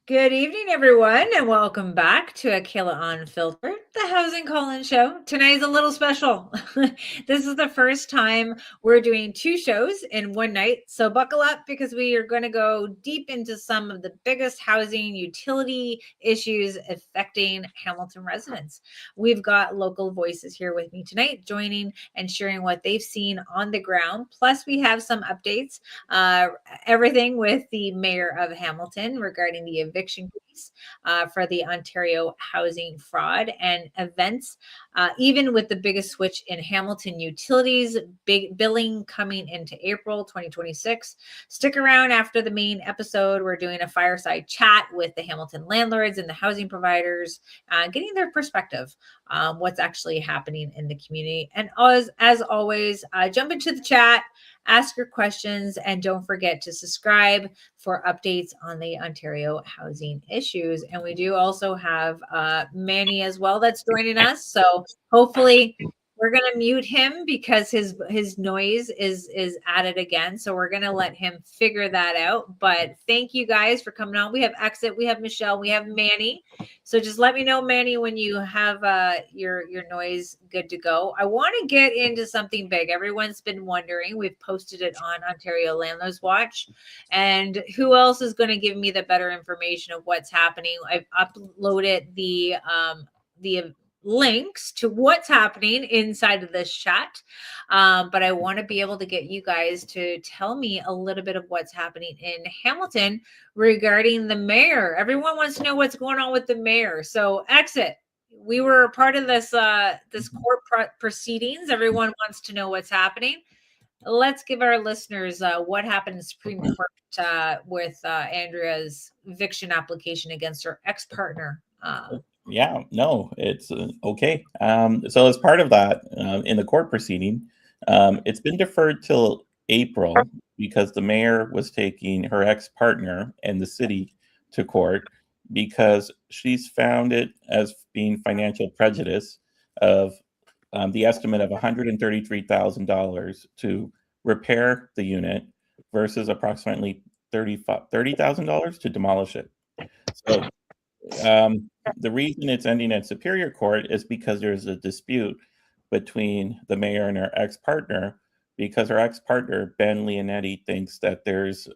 Good evening, everyone, and welcome back to a Kayla Unfiltered, the housing call-in show. Tonight's a little special. This is the first time we're doing two shows in one night, so buckle up because we are going to go deep into some of the biggest housing utility issues affecting Hamilton residents. We've got local voices here with me tonight, joining and sharing what they've seen on the ground. Plus, we have some updates, everything with the mayor of Hamilton regarding the eviction case for the Ontario housing fraud and events, even with the biggest switch in Hamilton utilities, big billing coming into April 2026. Stick around after the main episode. We're doing a fireside chat with the Hamilton landlords and the housing providers, getting their perspective, what's actually happening in the community. And as always, jump into the chat, ask your questions, and don't forget to subscribe for updates on the Ontario housing issues. And we do also have Manny as well that's joining us. So hopefully we're going to mute him because his noise is added again. So we're going to let him figure that out. But thank you guys for coming on. We have Exit, we have Michelle, we have Manny. So just let me know, Manny, when you have your noise good to go. I want to get into something big. Everyone's been wondering. We've posted it on Ontario Landlords Watch. And who else is going to give me the better information of what's happening? I've uploaded the links to what's happening inside of this chat. But I want to be able to get you guys to tell me a little bit of what's happening in Hamilton regarding the mayor. Everyone wants to know what's going on with the mayor. So Exit, we were a part of this court proceedings. Everyone wants to know what's happening. Let's give our listeners what happened in Supreme Court with Andrea's eviction application against her ex-partner. Yeah, no, it's okay. So as part of that, in the court proceeding, it's been deferred till April because the mayor was taking her ex-partner and the city to court because she's found it as being financial prejudice of the estimate of $133,000 to repair the unit versus approximately $30,000 to demolish it. So the reason it's ending at Superior Court is because there's a dispute between the mayor and her ex-partner because her ex-partner, Ben Leonetti, thinks that there's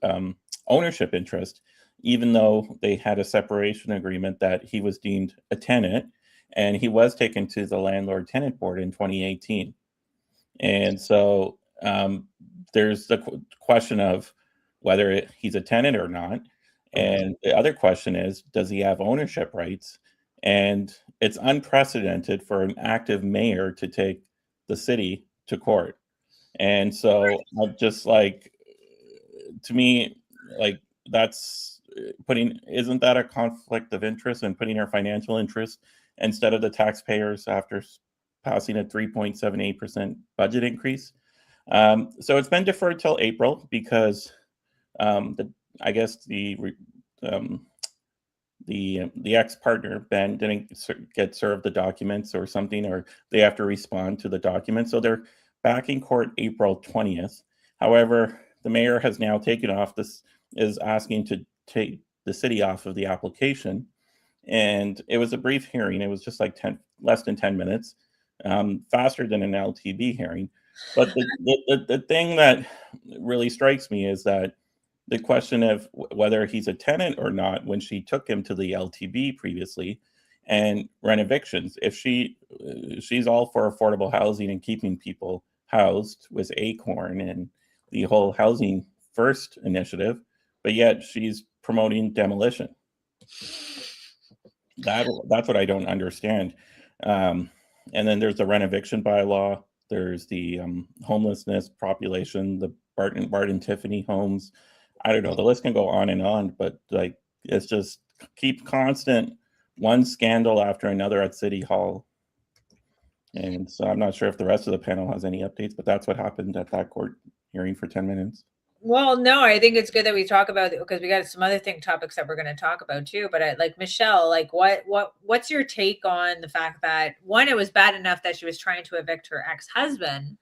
ownership interest, even though they had a separation agreement that he was deemed a tenant, and he was taken to the Landlord Tenant Board in 2018. And so there's the question of whether he's a tenant or not. And the other question is, does he have ownership rights? And it's unprecedented for an active mayor to take the city to court. And so I'm just like, to me, like that's isn't that a conflict of interest in putting her financial interest instead of the taxpayers after passing a 3.78% budget increase? So it's been deferred till April because I guess the ex-partner Ben didn't get served the documents or something, or they have to respond to the documents. So they're back in court April 20th. However, the mayor has now taken off. This is asking to take the city off of the application, and it was a brief hearing. It was just like less than 10 minutes, faster than an LTB hearing. But the thing that really strikes me is that the question of whether he's a tenant or not when she took him to the LTB previously and ran evictions. If she's all for affordable housing and keeping people housed with Acorn and the whole Housing First initiative, but yet she's promoting demolition. That's what I don't understand. And then there's the rent eviction bylaw. There's the homelessness population, the Bart and Tiffany homes. I don't know. The list can go on, but like it's just keep constant one scandal after another at City Hall. And so I'm not sure if the rest of the panel has any updates, but that's what happened at that court hearing for 10 minutes. Well, no, I think it's good that we talk about it because we got some other topics that we're going to talk about too. But like Michelle, like what's your take on the fact that one, it was bad enough that she was trying to evict her ex-husband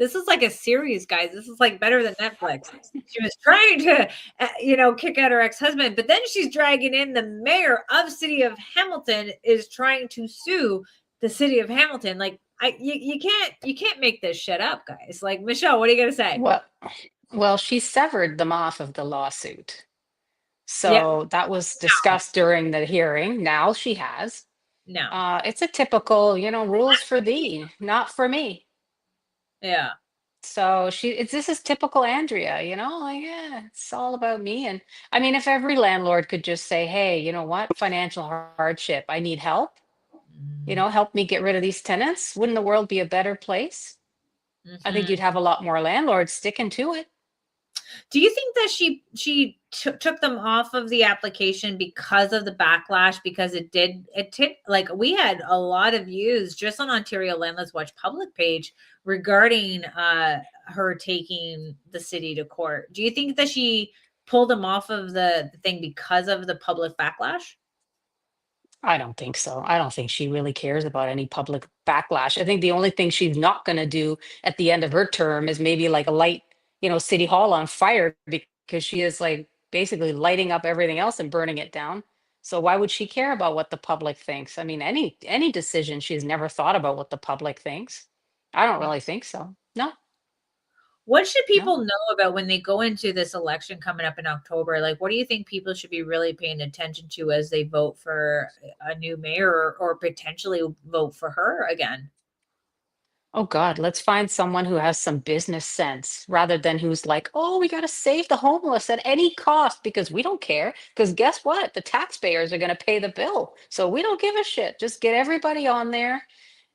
This is like a series, guys. This is like better than Netflix. She was trying to, kick out her ex-husband, but then she's dragging in the mayor of City of Hamilton is trying to sue the City of Hamilton. Like, you can't make this shit up, guys. Like, Michelle, what are you gonna say? Well, she severed them off of the lawsuit. Yeah, So that was discussed during the hearing. Now she has. no, It's a typical, rules for thee, not for me. yeah. So this is typical Andrea, like, yeah, it's all about me. And I mean, if every landlord could just say, hey, you know what, financial hardship, I need help, help me get rid of these tenants, wouldn't the world be a better place? I think Mhm. you'd have a lot more landlords sticking to it. Do you think that she took them off of the application because of the backlash? Because like we had a lot of views just on Ontario Landlords Watch public page regarding her taking the city to court. Do you think that she pulled them off of the thing because of the public backlash? I don't think so. I don't think she really cares about any public backlash. I think the only thing she's not going to do at the end of her term is maybe like light, City Hall on fire, because she is like basically lighting up everything else and burning it down. So why would she care about what the public thinks? I mean, any decision, she's never thought about what the public thinks. I don't really think so. No, What should no. people know about when they go into this election coming up in October? Like, what do you think people should be really paying attention to as they vote for a new mayor or potentially vote for her again? Oh God, let's find someone who has some business sense rather than who's like, oh, we got to save the homeless at any cost because we don't care. Because guess what? The taxpayers are going to pay the bill. So we don't give a shit. Just get everybody on there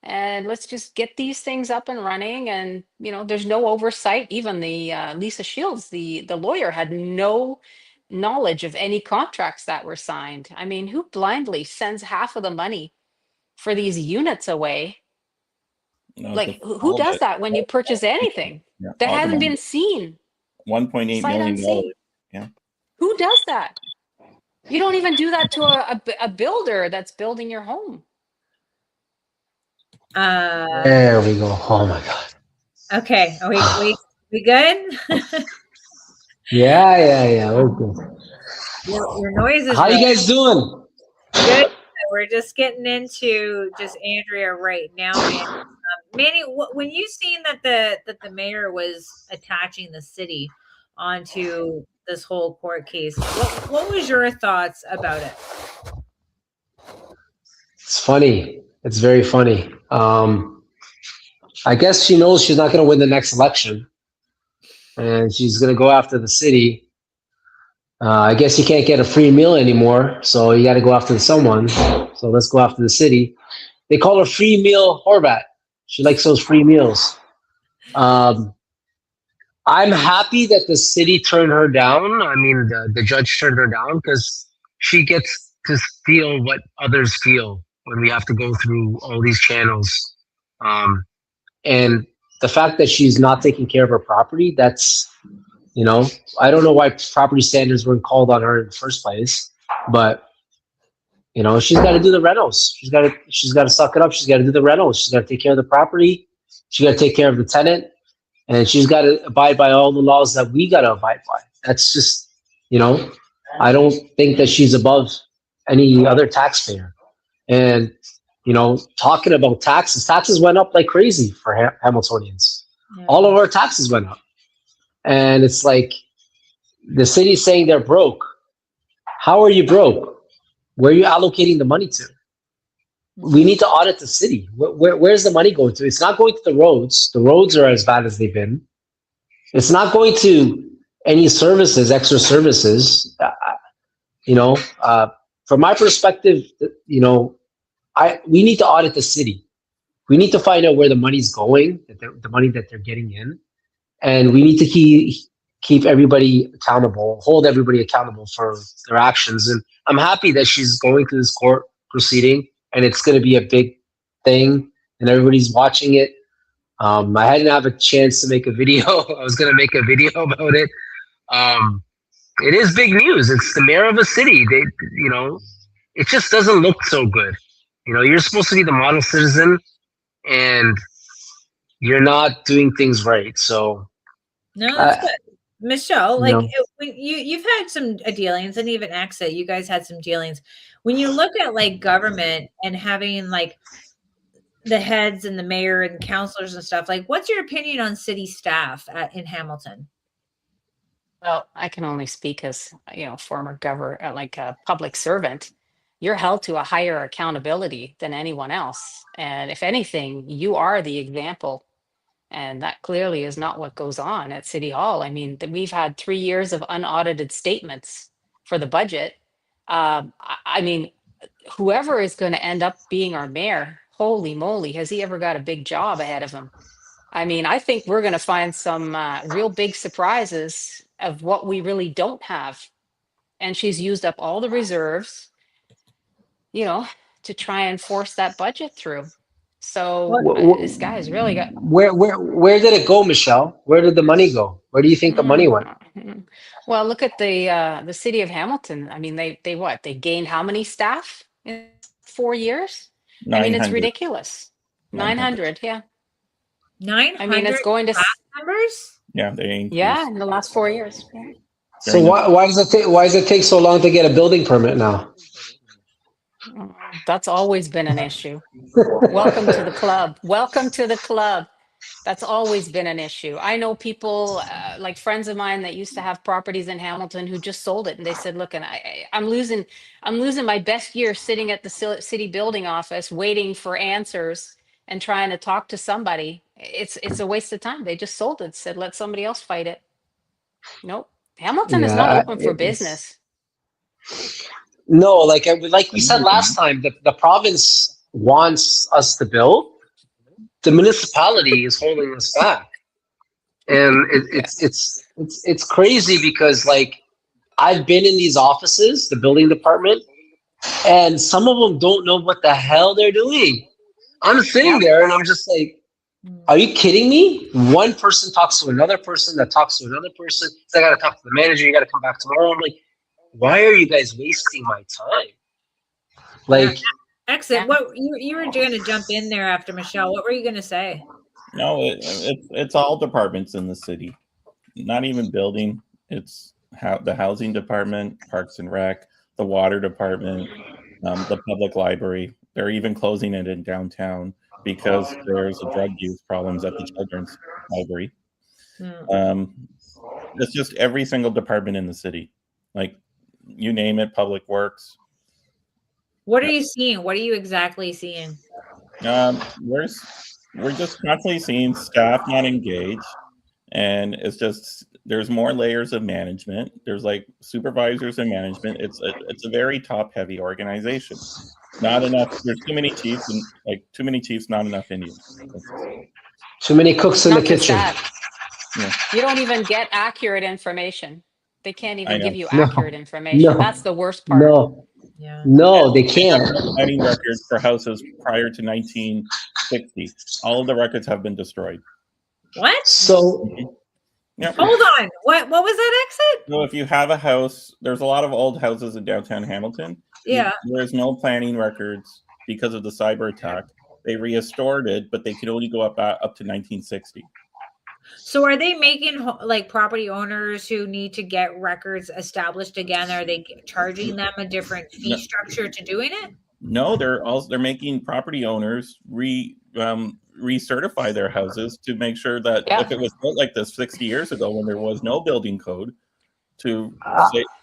and let's just get these things up and running. And, there's no oversight. Even the Lisa Shields, the lawyer, had no knowledge of any contracts that were signed. I mean, who blindly sends half of the money for these units away? Like, who All does that when you purchase anything yeah, that all the hasn't money, been seen, $1.8 sight million. unseen? Yeah. Who does that? You don't even do that to a builder that's building your home. There we go. Oh my God. Okay. Are we good? Yeah. Okay. Your noise is How you really guys doing? good. We're just getting into just Andrea right now, man. Manny, when you seen that the mayor was attaching the city onto this whole court case, what was your thoughts about it? It's funny. It's very funny. I guess she knows she's not going to win the next election, and she's going to go after the city. I guess you can't get a free meal anymore, so you got to go after someone. So let's go after the city. They call her Free Meal Horwath. She likes those free meals. I'm happy that the city turned her down. I mean, the judge turned her down because she gets to feel what others feel when we have to go through all these channels. And the fact that she's not taking care of her property, that's, I don't know why property standards weren't called on her in the first place, but she's got to do the rentals. She's got to suck it up. She's got to do the rentals. She's got to take care of the property. She's got to take care of the tenant, and she's got to abide by all the laws that we got to abide by. That's just, I don't think that she's above any other taxpayer. And, talking about taxes went up like crazy for Hamiltonians. Yeah. All of our taxes went up. And it's like the city's saying they're broke. How are you broke? Where are you allocating the money to? We need to audit the city. Where's the money going to? It's not going to the roads. The roads are as bad as they've been. It's not going to any services, extra services. From my perspective, we need to audit the city. We need to find out where the money's going, the money that they're getting in, and we need to keep everybody accountable, hold everybody accountable for their actions. And I'm happy that she's going through this court proceeding, and it's going to be a big thing, and everybody's watching it. I didn't have a chance to make a video. I was going to make a video about it. It is big news. It's the mayor of a city. It just doesn't look so good. You're supposed to be the model citizen, and you're not doing things right. So, No, that's good. Michelle, you like know, when you've had some dealings, and even Exit, you guys had some dealings. When you look at like government and having like the heads and the mayor and councilors and stuff, like what's your opinion on city staff in Hamilton? Well, I can only speak as, former like a public servant. You're held to a higher accountability than anyone else. And if anything, you are the example. And that clearly is not what goes on at City Hall. I mean, we've had 3 years of unaudited statements for the budget. I mean, whoever is going to end up being our mayor, holy moly, has he ever got a big job ahead of him? I mean, I think we're going to find some real big surprises of what we really don't have. And she's used up all the reserves, you know, to try and force that budget through. So this guy's really got. where did it go, Michelle? Where did the money go? Where do you think the money went? Well, look at the city of Hamilton. I mean, they what? They gained how many staff in 4 years? I mean, it's 900. ridiculous. 900, yeah. 900 I mean, it's going to members? Yeah, they increased. Yeah, in the last 4 years. Yeah. So why does it take so long to get a building permit now? That's always been an issue. Welcome to the club. Welcome to the club. That's always been an issue. I know people, like friends of mine that used to have properties in Hamilton who just sold it, and they said, "Look, and I'm losing my best year sitting at the city building office waiting for answers and trying to talk to somebody. It's a waste of time. They just sold it. Said let somebody else fight it. Nope. Hamilton is not open for business. No, like we said last time, the province wants us to build. The municipality is holding us back, and it's crazy because like I've been in these offices, the building department, and some of them don't know what the hell they're doing. I'm sitting there and I'm just like, are you kidding me? One person talks to another person that talks to another person. So I got to talk to the manager. You got to come back tomorrow. I'm like, why are you guys wasting my time? Like, Exit. What you were going to jump in there after Michelle? What were you going to say? No, it's all departments in the city. Not even building. It's the housing department, Parks and Rec, the water department, the public library. They're even closing it in downtown because there's a drug use problems at the children's library. It's just every single department in the city. Like, you name it, public works. What are you seeing? What are you exactly seeing? We're just constantly seeing staff not engaged, and it's just there's more layers of management. There's like supervisors and management. It's a very top heavy organization. Not enough. There's too many chiefs and too many chiefs, not enough Indians. Too many cooks in the kitchen. Yeah. You don't even get accurate information. They can't even give you accurate information. No, that's the worst part. No, they can't. Planning records for houses prior to 1960. All of the records have been destroyed. What? So, hold on. What was that, Exit? So if you have a house, there's a lot of old houses in downtown Hamilton. Yeah. There's no planning records because of the cyber attack. They restored it, but they could only go up to 1960. So are they making like property owners who need to get records established again? Are they charging them a different fee structure to doing it? No, they're making property owners recertify their houses to make sure that if it was built like this 60 years ago when there was no building code, to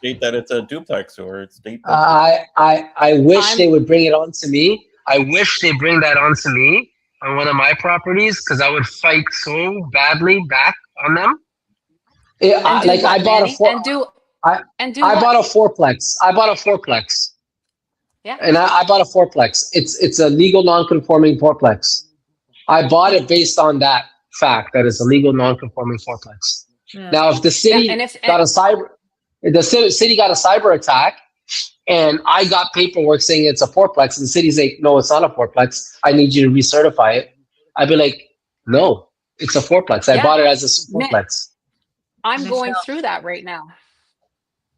state that it's a duplex or it's state. I wish they would bring it on to me. I wish they bring that on to me on one of my properties because I would fight so badly back on them. I bought a fourplex. I bought a fourplex. Yeah. And I bought a fourplex. It's a legal non-conforming fourplex. I bought it based on that fact that it's a legal non-conforming fourplex. Yeah. Now, if the city got a cyber attack, and I got paperwork saying it's a fourplex, and the city's like, no, it's not a fourplex. I need you to recertify it. I'd be like, no, it's a fourplex. I bought it as a fourplex. I'm going through that right now.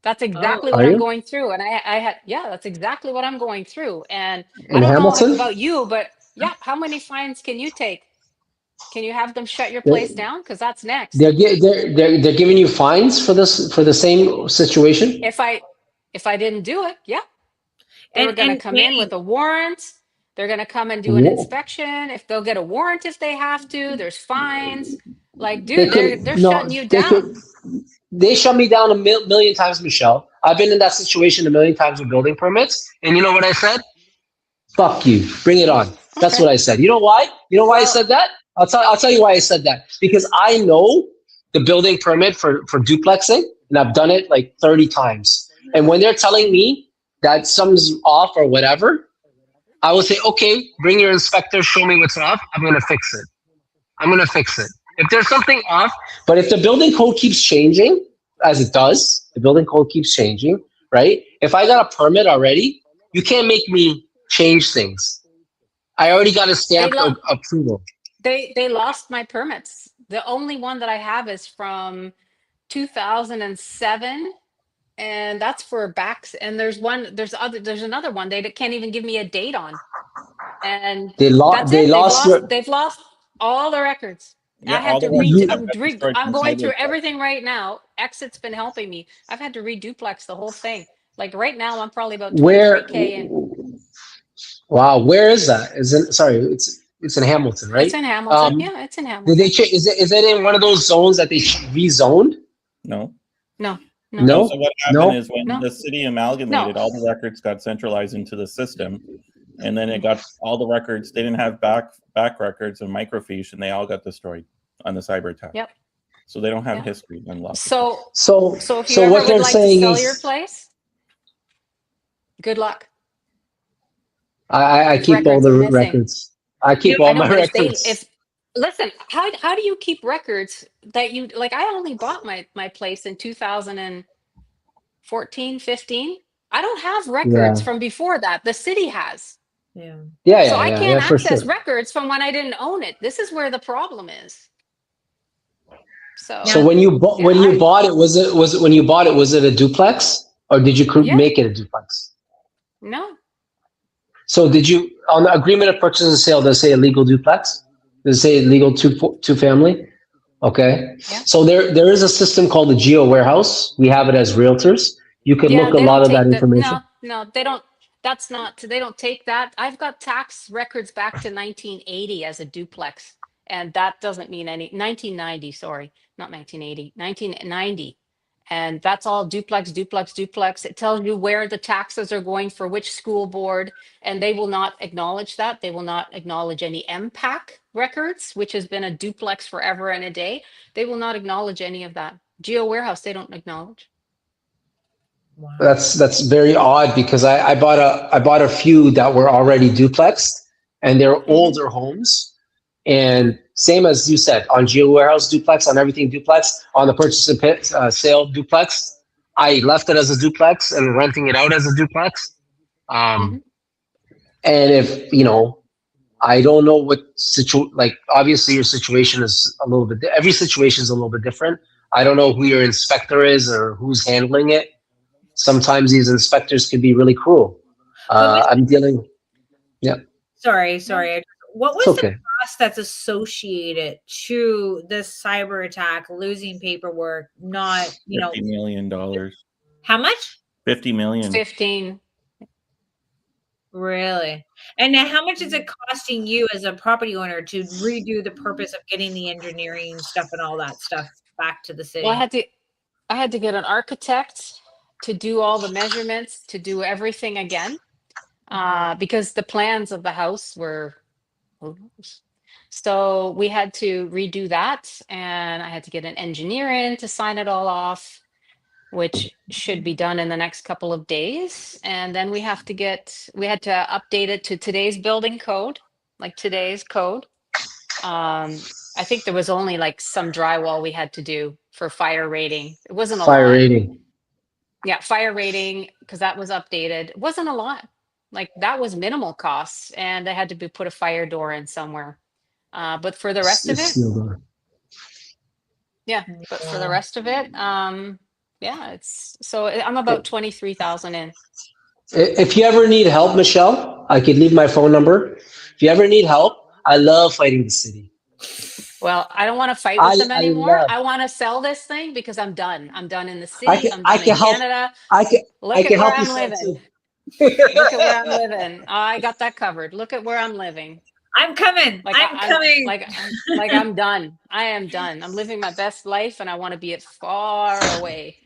That's exactly what I'm going through. And that's exactly what I'm going through. And I don't know about you, but how many fines can you take? Can you have them shut your They're- place down? Because that's next. They're giving you fines for the same situation. If I didn't do it, yeah, they were going to come in with a warrant. They're going to come and do an inspection. If they'll get a warrant if they have to, there's fines. Like, dude, they're shutting you down. They shut me down a million times, Michelle. I've been in that situation a million times with building permits, and you know what I said? Fuck you, bring it on. That's what I said. You know why? You know why I said that? I'll tell you why I said that. Because I know the building permit for duplexing, and I've done it like 30 times. And when they're telling me that something's off or whatever, I will say, okay, bring your inspector, show me what's off. I'm gonna fix it. If there's something off, but if the building code keeps changing, as it does, the building code keeps changing, right? If I got a permit already, you can't make me change things. I already got a stamp of approval. They lost my permits. The only one that I have is from 2007, and that's for backs. And there's another one they can't even give me a date on. And that's it. They've lost all the records. Yeah, I had to I'm going through everything right now. Exit's been helping me. I've had to reduplex the whole thing. Like right now, I'm probably about 23K in. Wow, where is that? It's in Hamilton, right? It's in Hamilton. Yeah, it's in Hamilton. Did they check? Is it in one of those zones that they rezoned? No. No. So what happened is when the city amalgamated, all the records got centralized into the system, and then it got all the records. They didn't have back records and microfiche, and they all got destroyed on the cyber attack. Yep. So they don't have history unlocked. So if you ever would like to sell your place, good luck. I keep all the records. I keep all my records. Listen, how do you keep records that you like? I only bought my place in 2014, 15. I don't have records from before that. The city has. Yeah. So I can't access records from when I didn't own it. This is where the problem is. So when you bought it, was it a duplex, or did you make it a duplex? No. So did you, on the agreement of purchase and sale, does it say a legal duplex? Does it say legal two family? Okay. Yeah. So there is a system called the Geo Warehouse. We have it as realtors. You can look a lot of that information. No, they don't. They don't take that. I've got tax records back to 1980 as a duplex. And that doesn't mean 1990, sorry, not 1980, 1990. And that's all duplex. It tells you where the taxes are going for which school board, and they will not acknowledge that. They will not acknowledge any MPAC records, which has been a duplex forever and a day. They will not acknowledge any of that. Geo Warehouse, they don't acknowledge. Wow. That's very odd, because I bought a few that were already duplexed, and they're older homes. And same as you said, on Geo Warehouse duplex, on everything duplex, on the purchase and sale duplex, I left it as a duplex and renting it out as a duplex. And if, I don't know what obviously your situation is a little bit, every situation is a little bit different. I don't know who your inspector is or who's handling it. Sometimes these inspectors can be really cruel. I'm dealing, Sorry. What was the cost that's associated to this cyber attack, losing paperwork, not, $50 million. How much? 50 million. 15. Really? And now how much is it costing you as a property owner to redo the purpose of getting the engineering stuff and all that stuff back to the city? Well, I had to get an architect to do all the measurements, to do everything again, because the plans of the house were. So we had to redo that, and I had to get an engineer in to sign it all off, which should be done in the next couple of days. And then we had to update it to today's building code, like today's code. I think there was only like some drywall we had to do for fire rating. It wasn't a lot. Fire rating. Yeah, fire rating, because that was updated. It wasn't a lot. Like that was minimal costs, and I had to put a fire door in somewhere. But for the rest of it, I'm about 23,000 in. If you ever need help, Michelle, I could leave my phone number. If you ever need help, I love fighting the city. Well, I don't want to fight with them I anymore. love. I want to sell this thing because I'm done. I'm done in the I city. can I'm I done in can help. Canada. I can I Look at can where help you I'm sell living. too. Look at where I'm living. I got that covered. Look at where I'm living. I'm coming. Like I'm coming. I'm done. I am done. I'm living my best life, and I want to be far away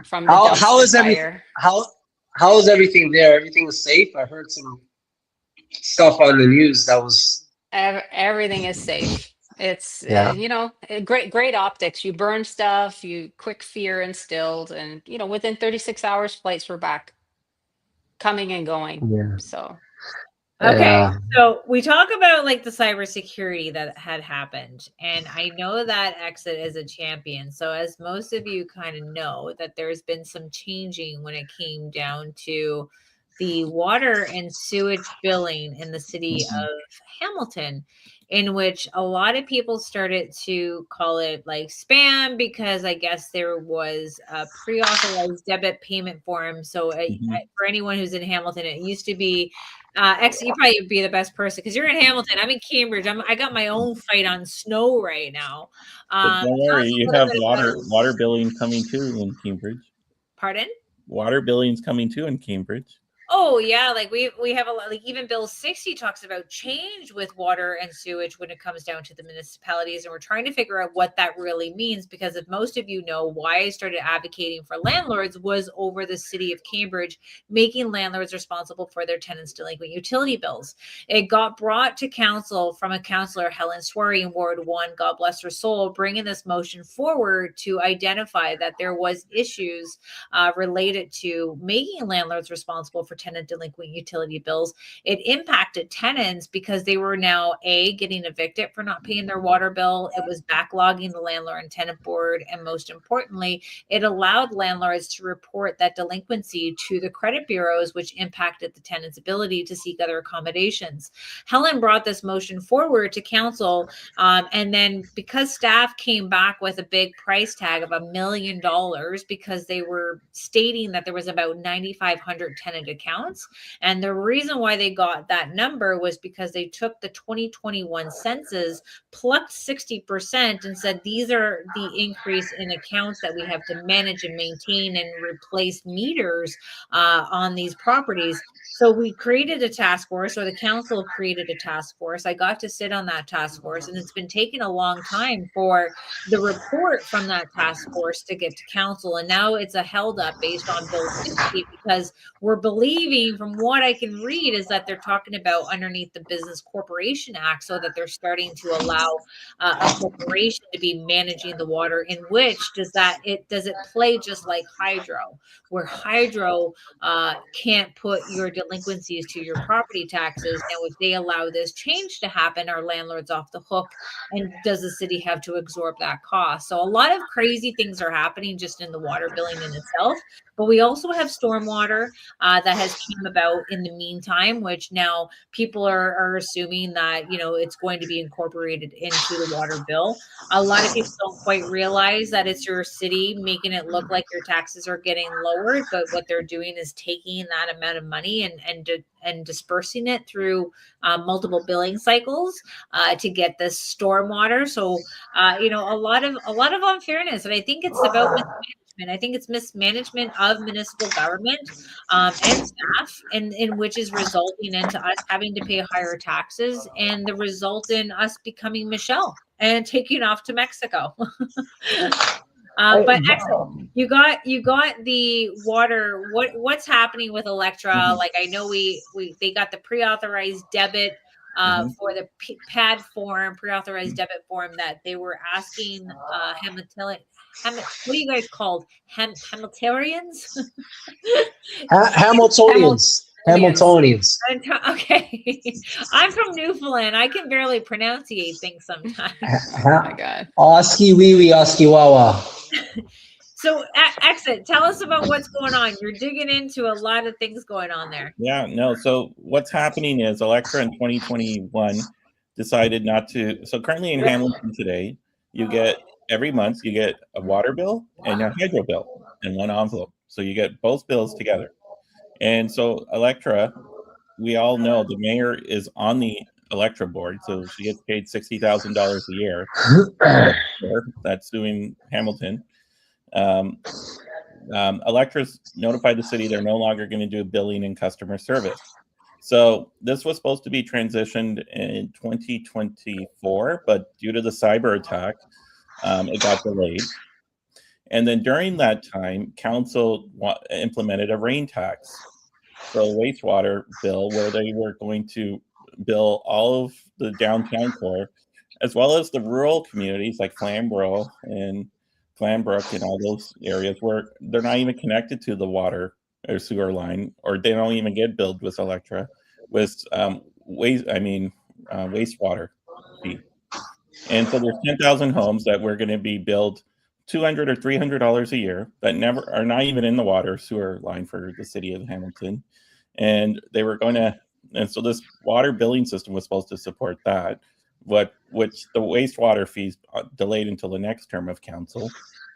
from the How dumpster is everything? fire. How is everything there? Everything is safe. I heard some stuff on the news that was. Everything is safe. It's Yeah. great optics. You burn stuff, you quick fear instilled, and within 36 hours, flights were back, coming and going. Yeah. So Okay, Yeah. so we talk about like the cybersecurity that had happened, and I know that Exit is a champion. So as most of you kind of know, that there's been some changing when it came down to the water and sewage billing in the city of Hamilton, in which a lot of people started to call it like spam because I guess there was a pre-authorized debit payment form. So for anyone who's in Hamilton, it used to be you probably be the best person because you're in Hamilton. I'm in Cambridge. I got my own fight on snow right now. But Tell don't us worry, a you little have bit water billing coming too in Cambridge. Pardon? Water billing's coming too in Cambridge. Oh yeah, like we have a lot. Like even Bill 60 talks about change with water and sewage when it comes down to the municipalities, and we're trying to figure out what that really means. Because if most of you know why I started advocating for landlords was over the city of Cambridge making landlords responsible for their tenants' delinquent utility bills. It got brought to council from a councillor, Helen Swery in Ward 1, God bless her soul, bringing this motion forward to identify that there was issues related to making landlords responsible for tenant delinquent utility bills. It impacted tenants because they were now getting evicted for not paying their water bill. It was backlogging the landlord and tenant board, and most importantly, it allowed landlords to report that delinquency to the credit bureaus, which impacted the tenant's ability to seek other accommodations. Helen brought this motion forward to council, and then because staff came back with a big price tag of $1 million because they were stating that there was about 9,500 tenant accounts. And the reason why they got that number was because they took the 2021 census, plucked 60%, and said these are the increase in accounts that we have to manage and maintain and replace meters on these properties. So we created a task force, or the council created a task force. I got to sit on that task force, and it's been taking a long time for the report from that task force to get to council. And now it's a held up based on Bill 60 because we're believing, from what I can read, is that they're talking about underneath the Business Corporation Act, so that they're starting to allow a corporation to be managing the water. In which does it play just like hydro, where hydro can't put your delinquencies to your property taxes. Now, if they allow this change to happen, are landlords off the hook? And does the city have to absorb that cost? So a lot of crazy things are happening just in the water billing in itself. But we also have stormwater that has came about in the meantime, which now people are assuming that, it's going to be incorporated into the water bill. A lot of people don't quite realize that it's your city making it look like your taxes are getting lowered, but what they're doing is taking that amount of money and dispersing it through multiple billing cycles to get this stormwater. So a lot of unfairness, and I think it's about mismanagement. I think it's mismanagement of municipal government and staff, and in which is resulting into us having to pay higher taxes, and the result in us becoming Michelle and taking off to Mexico. But excellent. You got the water. What's happening with Electra? Like, I know they got the pre-authorized debit for the pad form, pre-authorized debit form that they were asking what are you guys called? Hamiltarians? Hamiltonians. Okay. I'm from Newfoundland. I can barely pronunciate things sometimes. Oh my God. Oski wee wee, oski wawa. So, Exit, tell us about what's going on. You're digging into a lot of things going on there. Yeah, no. So what's happening is Electra in 2021 decided not to. So currently in Hamilton today, every month you get a water bill and a hydro bill in one envelope. So you get both bills together. And so Electra, we all know the mayor is on the Electra board, so she gets paid $60,000 a year. That's suing Hamilton. Electra's notified the city they're no longer going to do billing and customer service. So this was supposed to be transitioned in 2024, but due to the cyber attack, it got delayed. And then during that time, council implemented a rain tax, so a wastewater bill where they were going to bill all of the downtown core, as well as the rural communities like Flamborough and Flambrook and all those areas where they're not even connected to the water or sewer line, or they don't even get billed with Electra, with wastewater fee. And so there's 10,000 homes that we're going to be billed $200 or $300 a year that never are not even in the water sewer line for the city of Hamilton. And they were going to, and so this water billing system was supposed to support that, which the wastewater fees delayed until the next term of council.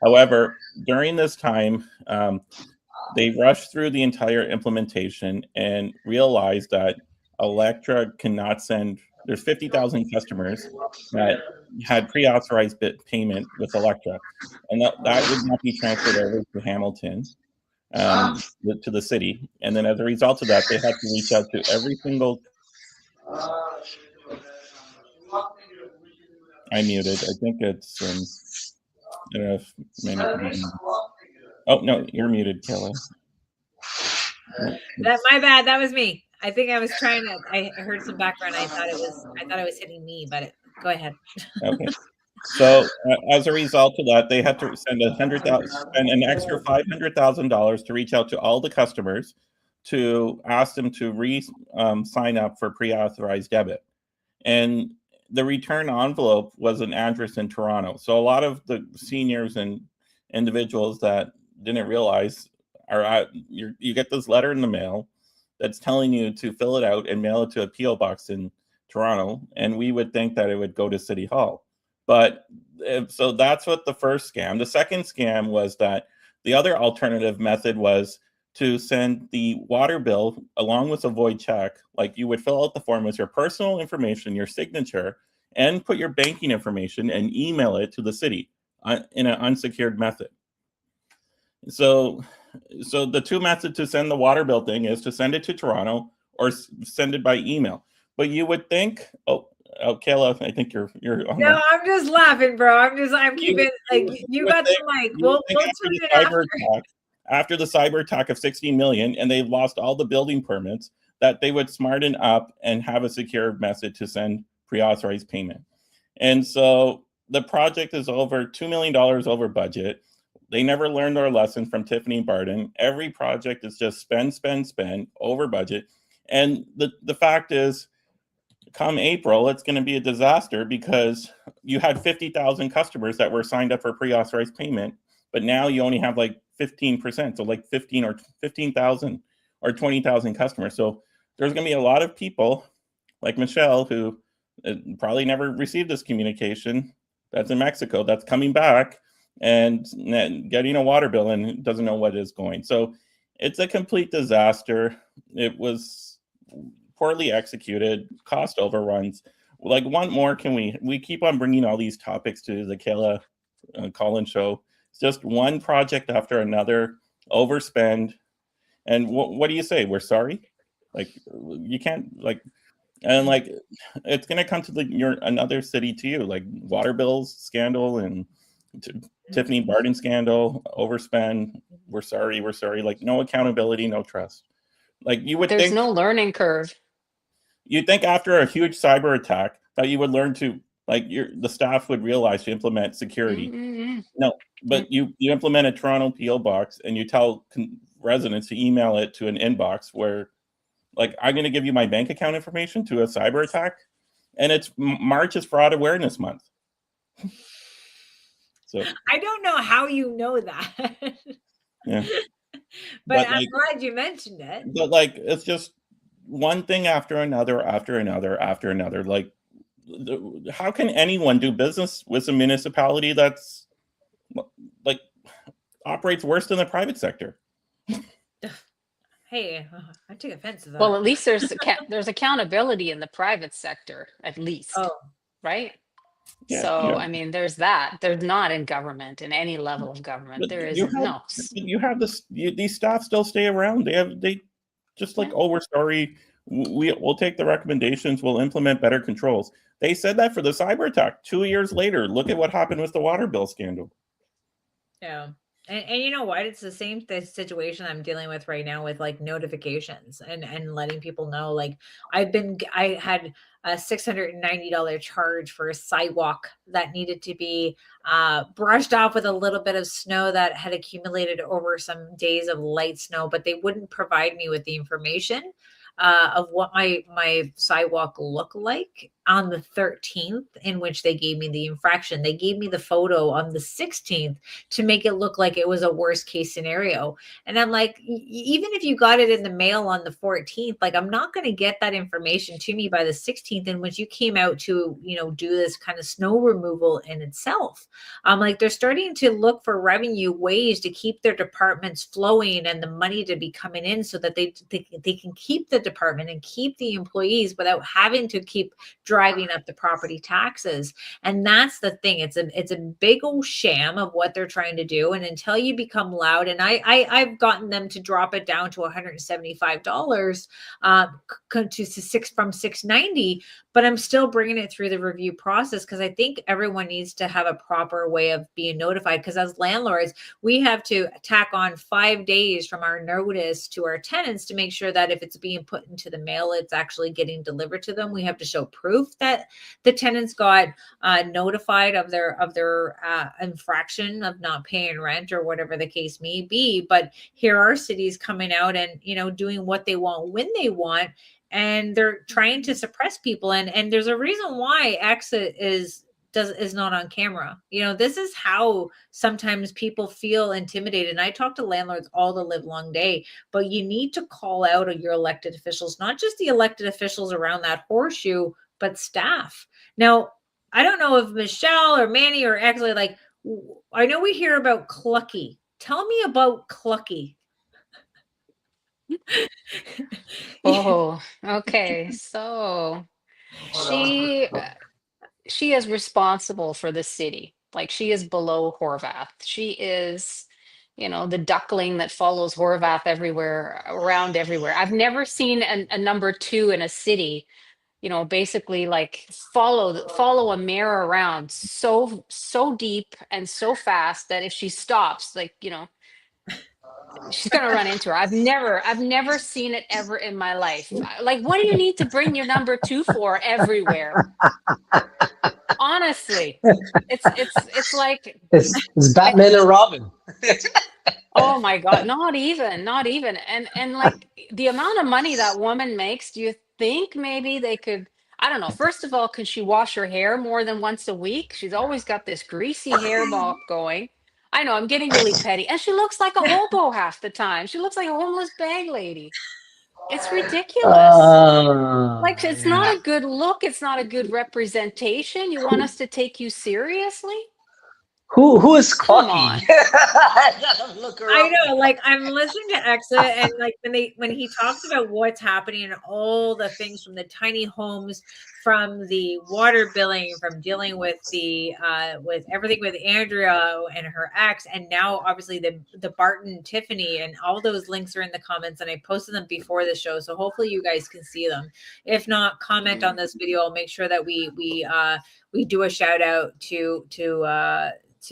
However, during this time, they rushed through the entire implementation and realized that Electra cannot send. There's 50,000 customers that had pre-authorized payment with Electra, and that would not be transferred over to Hamilton, to the city. And then as a result of that, they had to reach out to every single. I muted. I think it's. I don't know if maybe. Oh no, you're muted, Kayla. My bad. That was me. I think I was trying to. I heard some background. I thought it was hitting me, but go ahead. Okay. So as a result of that, they had to send an extra $500,000 to reach out to all the customers to ask them to sign up for pre-authorized debit, and the return envelope was an address in Toronto. So a lot of the seniors and individuals that didn't realize you get this letter in the mail that's telling you to fill it out and mail it to a PO box in Toronto, and we would think that it would go to City Hall. But so that's what the first scam. The second scam was that the other alternative method was to send the water bill along with a void check. Like you would fill out the form with your personal information, your signature, and put your banking information and email it to the city in an unsecured method. So the two methods to send the water bill thing is to send it to Toronto or send it by email. But you would think, oh, Kayla, I think you're on. No, I'm just laughing, bro. I'm keeping you got the mic. We'll switch it after. After the cyber attack of 16 million, and they've lost all the building permits, that they would smarten up and have a secure method to send pre-authorized payment. And so the project is over $2 million over budget. They never learned their lesson from Tiffany Barden. Every project is just spend over budget. And the fact is, come April, it's going to be a disaster because you had 50,000 customers that were signed up for pre-authorized payment, but now you only have like 15%, so like 15,000 or 20,000 customers. So there's going to be a lot of people like Michelle who probably never received this communication that's in Mexico that's coming back and getting a water bill and doesn't know what is going. So it's a complete disaster. It was poorly executed, cost overruns. Like, what more can we keep on bringing all these topics to the Kayla Collins show. It's just one project after another, overspend. And what do you say? We're sorry? Like, you can't, like, and like, it's going to come to another city to you, like water bills scandal and Tiffany Barden scandal, overspend. We're sorry. Like, no accountability, no trust. Like, you would There's think no learning curve. You'd think after a huge cyber attack that you would learn to, like, the staff would realize to implement security. Mm-hmm. No, but you implement a Toronto PO box and you tell residents to email it to an inbox where, like, I'm going to give you my bank account information to a cyber attack, and it's March is Fraud Awareness Month. So I don't know how you know that. Yeah, but I'm glad you mentioned it. But like, it's just one thing after another. Like, how can anyone do business with a municipality that's like operates worse than the private sector? hey, I take offense to that. Well, at least there's accountability in the private sector, at least, Oh, right? Yeah, So, yeah. I mean, there's that. There's not in government, in any level of government. But There you isn't. have No. these staff still stay around. They just like, Yeah. oh, we're sorry. We'll take the recommendations. We'll implement better controls. They said that for the cyber attack. 2 years later, look at what happened with the water bill scandal. yeah. And you know what? It's the same situation I'm dealing with right now with like notifications and letting people know. Like I had a $690 charge for a sidewalk that needed to be brushed off with a little bit of snow that had accumulated over some days of light snow, but they wouldn't provide me with the information of what my sidewalk looked like on the 13th, in which they gave me the infraction. They gave me the photo on the 16th to make it look like it was a worst case scenario. And I'm like, even if you got it in the mail on the 14th, like I'm not going to get that information to me by the 16th, in which you came out to, do this kind of snow removal in itself. Like they're starting to look for revenue ways to keep their departments flowing and the money to be coming in so that they can keep the department and keep the employees without having to keep driving up the property taxes. And that's the thing. It's a big old sham of what they're trying to do. And until you become loud, and I've gotten them to drop it down to $175 from $690, but I'm still bringing it through the review process because I think everyone needs to have a proper way of being notified. Because as landlords, we have to tack on 5 days from our notice to our tenants to make sure that if it's being put into the mail, it's actually getting delivered to them. We have to show proof that the tenants got notified of their infraction of not paying rent or whatever the case may be. But here are cities coming out and doing what they want when they want, and they're trying to suppress people. And there's a reason why exit is not on camera. This is how sometimes people feel intimidated. And I talk to landlords all the live long day, but you need to call out your elected officials, not just the elected officials around that horseshoe, but staff. Now, I don't know if Michelle or Manny or actually, like, I know we hear about Clucky. Tell me about Clucky. Oh, okay. So she is responsible for the city. Like she is below Horwath. She is, the duckling that follows Horwath everywhere, around everywhere. I've never seen a number two in a city, basically like follow a mayor around so deep and so fast that if she stops, like, she's gonna run into her. I've never seen it ever in my life. Like, what do you need to bring your number two for everywhere? Honestly, it's like It's Batman and Robin. oh my God, not even. And like the amount of money that woman makes, do you think maybe they could, I don't know. First of all, can she wash her hair more than once a week? She's always got this greasy hair mop going. I know I'm getting really petty. And she looks like a hobo half the time. She looks like a homeless bag lady. It's ridiculous. Like it's Yeah. not a good look. It's not a good representation. You want us to take you seriously? Who is Come Clucky? on. Look her I up. know, like I'm listening to Exit, and like when he talks about what's happening and all the things from the tiny homes, from the water billing, from dealing with the with everything with Andrea and her ex, and now obviously the Barton Tiffany, and all those links are in the comments, and I posted them before the show, so hopefully you guys can see them. If not, comment on this video. I'll make sure that we do a shout out to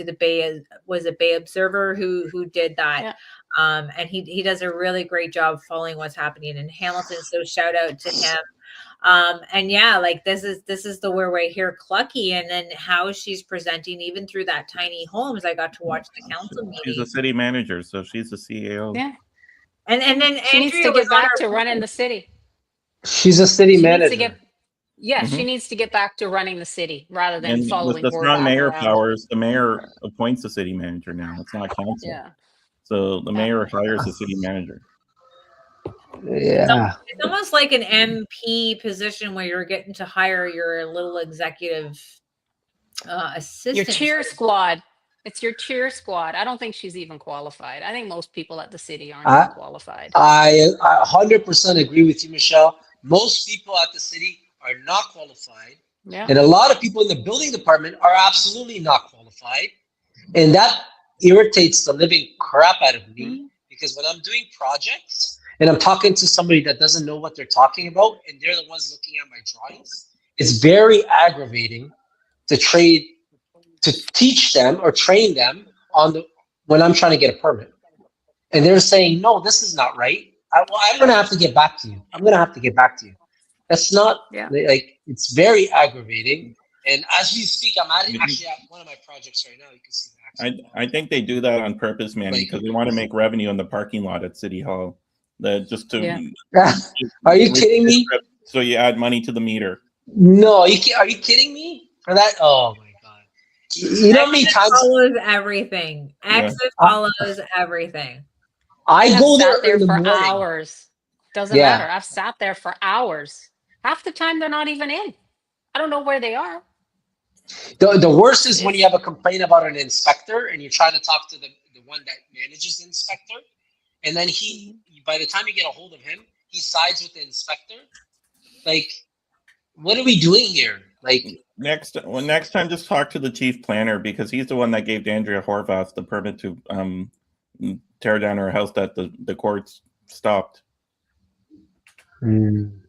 the Bay, was it Bay Observer who did that. Yeah. And he does a really great job following what's happening in Hamilton. So shout out to him. And yeah, like this is the where we hear Clucky, and then how she's presenting even through that tiny homes. I got to watch the council meeting. She's a city manager, so she's the CEO. Yeah. And then She needs Andrea to get was on back her to running the city. She's a city She manager. needs to get, she needs to get back to running the city rather than And with following the strong Horwath mayor around. powers, the mayor appoints the city manager now. It's not council. Yeah. So the mayor hires the city manager. Yeah. It's almost like an MP position where you're getting to hire your little executive assistant. Your cheer squad. It's your cheer squad. I don't think she's even qualified. I think most people at the city aren't I even qualified. I 100% agree with you, Michelle. Most people at the city are not qualified, Yeah. and a lot of people in the building department are absolutely not qualified, and that irritates the living crap out of me Mhm. because when I'm doing projects and I'm talking to somebody that doesn't know what they're talking about, and they're the ones looking at my drawings, it's very aggravating to trade to teach them or train them on the when I'm trying to get a permit. And they're saying, no, this is not right. I'm going to have to get back to you. I'm going to have to get back to you. That's not Yeah. like, it's very aggravating. And as we speak, I'm actually at one of my projects right now. You can see the I think they do that on purpose, Manny, Like- because they want to make revenue in the parking lot at City Hall. Just to Yeah. Are you kidding me? So you add money to the meter. No, are you kidding me for that? Oh my God. You know how many Exit times follows everything. Exit follows everything. I I have go sat there there in the for morning? hours. Doesn't Yeah. matter. I've sat there for hours. Half the time they're not even in. I don't know where they are. The worst is when you have a complaint about an inspector and you're trying to talk to the one that manages the inspector, and then by the time you get a hold of him, he sides with the inspector. Like, what are we doing here? Like, Next time, just talk to the chief planner, because he's the one that gave Andrea Horwath the permit to tear down her house that the courts stopped. And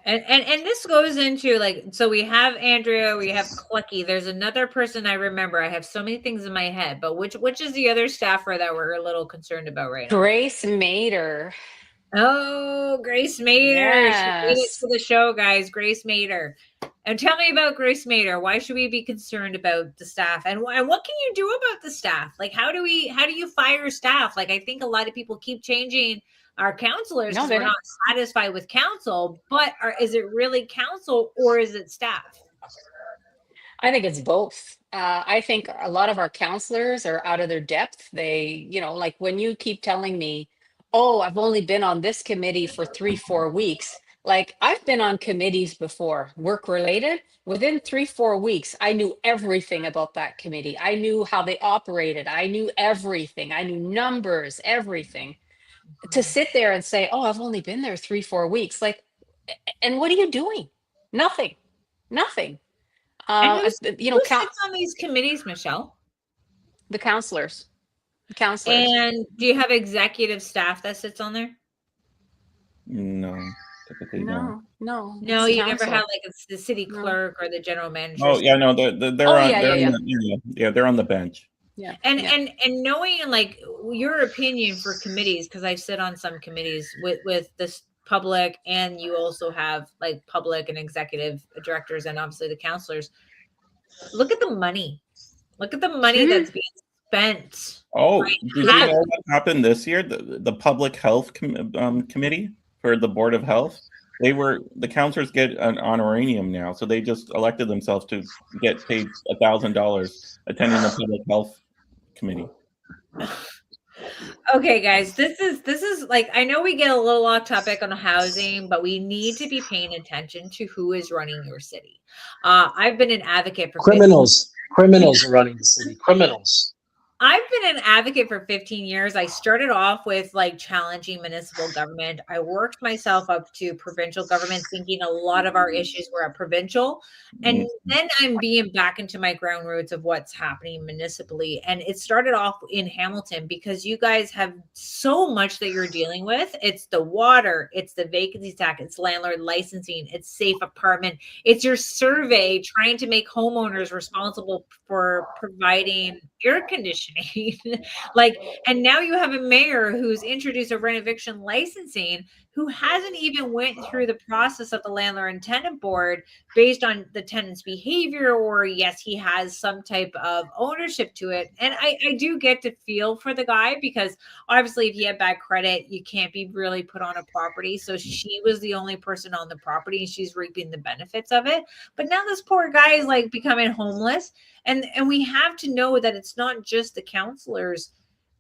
this goes into, like, so we have Andrea, we have Clucky. There's another person I remember. I have so many things in my head, but which is the other staffer that we're a little concerned about right now? Grace Mater. Oh, Grace Mater. She made it Yes. to the show, guys. Grace Mater. And tell me about Grace Mater. Why should we be concerned about the staff? And what can you do about the staff? Like, how do you fire staff? Like, I think a lot of people keep changing our counselors No, because they we're don't. not satisfied with council, but is it really council or is it staff? I think it's both. I think a lot of our counselors are out of their depth. They, like when you keep telling me, oh, I've only been on this committee for 3-4 weeks. Like I've been on committees before, work related. Within 3-4 weeks, I knew everything about that committee. I knew how they operated. I knew everything. I knew numbers, everything. To sit there and say, oh, I've only been there 3-4 weeks. Like, and what are you doing? Nothing. Nothing. And who Count sits on these committees, Michelle? the counselors. The counselors. And do you have executive staff that sits on there? No, typically no. No. No, it's you never council. have like the city No. clerk or the general manager. Oh yeah, no, they're Oh, on. yeah, they're yeah, on the, they're on the bench. Yeah. And yeah. and knowing like your opinion for committees, because I sit on some committees with this public, and you also have like public and executive directors and obviously the counselors. Look at the money. Look at the money that's being spent. Oh, right? did you know what happened this year? The public health committee for the board of health, the counselors get an honorarium now, so they just elected themselves to get paid $1,000 attending the public health committee. Okay, guys, this is like, I know we get a little off topic on housing, but we need to be paying attention to who is running your city. I've been an advocate for criminals are running the city. Criminals. I've been an advocate for 15 years. I started off with like challenging municipal government. I worked myself up to provincial government, thinking a lot of our issues were at provincial. And then I'm being back into my ground roots of what's happening municipally. And it started off in Hamilton because you guys have so much that you're dealing with. It's the water, it's the vacancy tax, it's landlord licensing, it's safe apartment, it's your survey trying to make homeowners responsible for providing air conditioning. Like, and now you have a mayor who's introduced a rent eviction licensing who hasn't even went through the process of the landlord and tenant board based on the tenant's behavior, or yes, he has some type of ownership to it. And I do get to feel for the guy, because obviously if you have bad credit, you can't be really put on a property. So she was the only person on the property and she's reaping the benefits of it. But now this poor guy is like becoming homeless. And we have to know that it's not just the counselors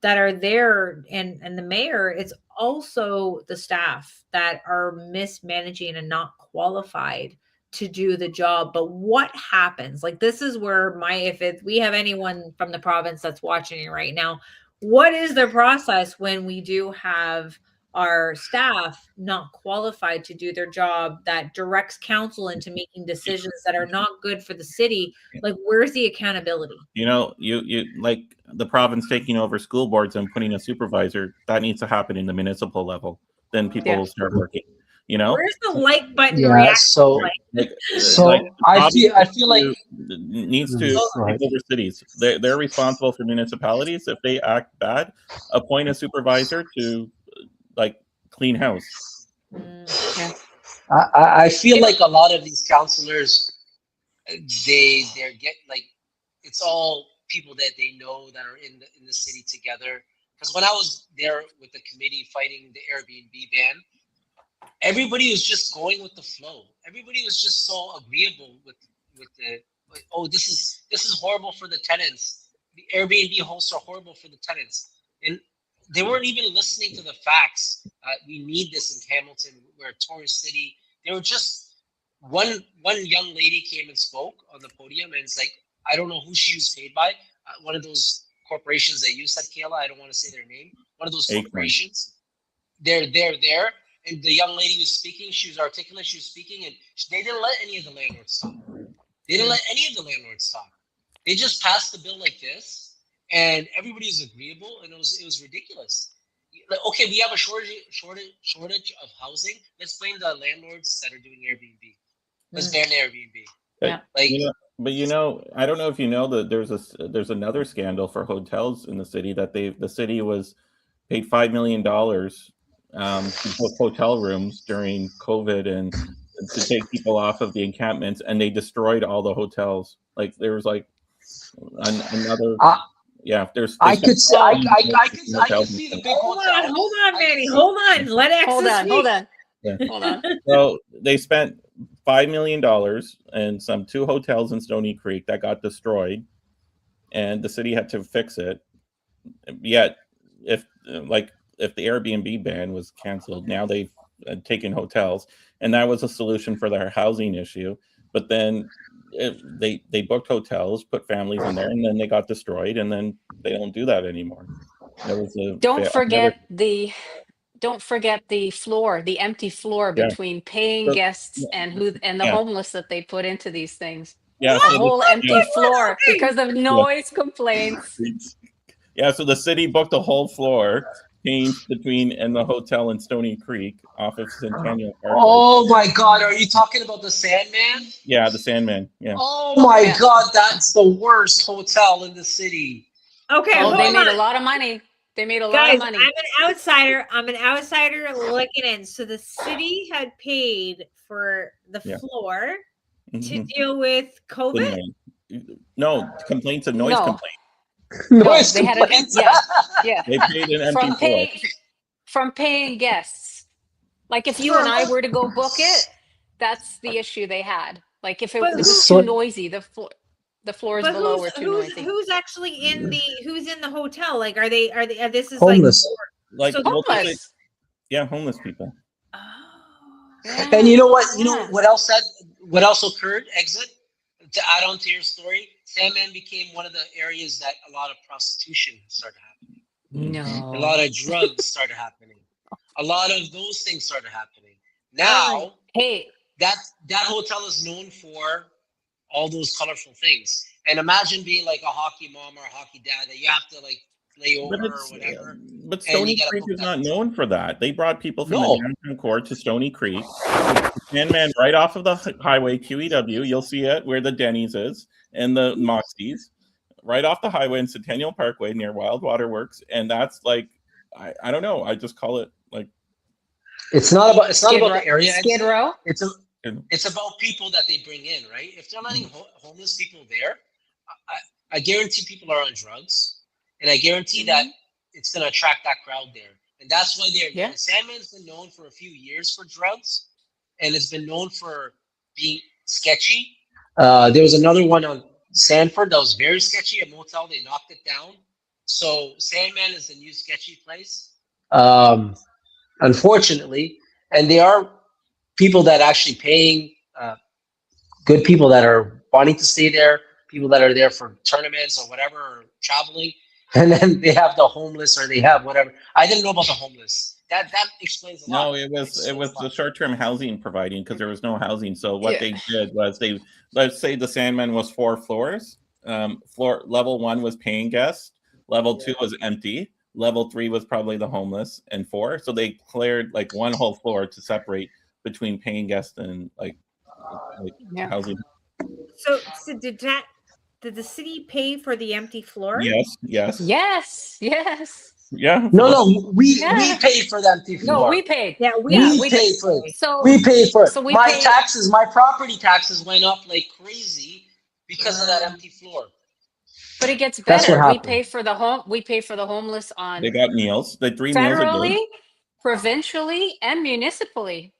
that are there and the mayor, it's also the staff that are mismanaging and not qualified to do the job. But what happens? Like, this is where if we have anyone from the province that's watching it right now, what is the process when we do have our staff not qualified to do their job, that directs council into making decisions that are not good for the city? Like, where's the accountability? You know, you like the province taking over school boards and putting a supervisor, that needs to happen in the municipal level. Then people will start working. You know, where's the like button Yeah, reaction? so Like, I feel like needs to Go ahead. take over cities. They're responsible for municipalities. If they act bad, appoint a supervisor to like clean house. Yeah. I feel like a lot of these counselors, they're get like, it's all people that they know that are in the city together. Because when I was there with the committee fighting the Airbnb ban, everybody was just going with the flow. Everybody was just so agreeable with the, like, oh, this is horrible for the tenants. The Airbnb hosts are horrible for the tenants, and they weren't even listening to the facts. We need this in Hamilton. We're a tourist city. They were just one young lady came and spoke on the podium, and it's like, I don't know who she was paid by. One of those corporations that you said, Kayla. I don't want to say their name. One of those corporations. They're there. And the young lady was speaking. She was articulate. She was speaking, and they didn't let any of the landlords talk. They didn't let any of the landlords talk. They just passed the bill like this, and everybody was agreeable, and it was ridiculous. Like, okay, we have a shortage of housing. Let's blame the landlords that are doing Airbnb. Let's ban Airbnb. Yeah. Like, but I don't know if you know that there's another scandal for hotels in the city that the city was paid $5 million. To book hotel rooms during COVID and to take people off of the encampments, and they destroyed all the hotels. Like there was like another. There's. I could see the big hotel. Hold on, Manny. Hold on. Let Access Hold on. Yeah. Hold on. So they spent $5 million and two hotels in Stony Creek that got destroyed, and the city had to fix it. Yet, if the Airbnb ban was canceled, now they've taken hotels, and that was a solution for their housing issue. But then they booked hotels, put families in there, and then they got destroyed, and then they don't do that anymore. Don't forget the floor, the empty floor between paying guests and the homeless that they put into these things. Yeah, a whole empty floor because of noise complaints. Yeah, so the city booked a whole floor changed between and the hotel in Stony Creek off of Centennial Park. Oh my God, are you talking about the Sandman? Yeah, the Sandman. Yeah. Oh my God, that's the worst hotel in the city. Okay, they made a lot of money. They made a lot of money. I'm an outsider looking in. So the city had paid for the floor to deal with COVID? No, complaints of noise complaints. They had They paid an empty floor. From paying guests. Like if you and I were to go book it, that's the issue they had. Like if it was too noisy, the floors below were too noisy. Who's actually in the hotel? Like are this is homeless. Homeless. Homeless people. Oh. Yeah. And you know what? You know what else occurred? Exit. To add on to your story, Sandman became one of the areas that a lot of prostitution started happening. No. A lot of drugs started happening. A lot of those things started happening. Now, that hotel is known for all those colorful things. And imagine being like a hockey mom or a hocky dad that you have to like lay over or whatever. But Stony Creek is not known for that. They brought people from the downtown core to Stony Creek. Sandman right off of the highway, QEW, you'll see it where the Denny's is and the Moxie's. Right off the highway in Centennial Parkway near Wild Water Works. And that's like, I don't know. I just call it like. It's not about the area. Skid Row? It's about people that they bring in, right? If they're letting homeless people there, I guarantee people are on drugs. And I guarantee that it's going to attract that crowd there. And that's why Sandman's been known for a few years for drugs. And it's been known for being sketchy. There was another one on Sanford that was very sketchy, a motel. They knocked it down. So Sandman is the new sketchy place. Unfortunately. And they are people that are actually paying good people that are wanting to stay there, people that are there for tournaments or whatever, or traveling, and then they have the homeless or they have whatever. I didn't know about the homeless. That explains a lot. No, it was Explains a the lot. short-term housing providing because there was no housing. So what Yeah. they did was let's say the Sandman was 4 floors. Floor level 1 was paying guests, level 2 was empty, level 3 was probably the homeless, and 4. So they cleared like one whole floor to separate between paying guests and like Yeah. housing. So did the city pay for the empty floor? Yes. Yes. Yeah. No, we Yeah. pay for the empty floor. No, we paid. Yeah, We pay for it. So We pay for it. So we My paid- taxes, my property taxes went up like crazy because of that empty floor. But it gets That's what better. We happened. pay for the homeless on They got meals. The 3 meals a federally, day. provincially, and municipally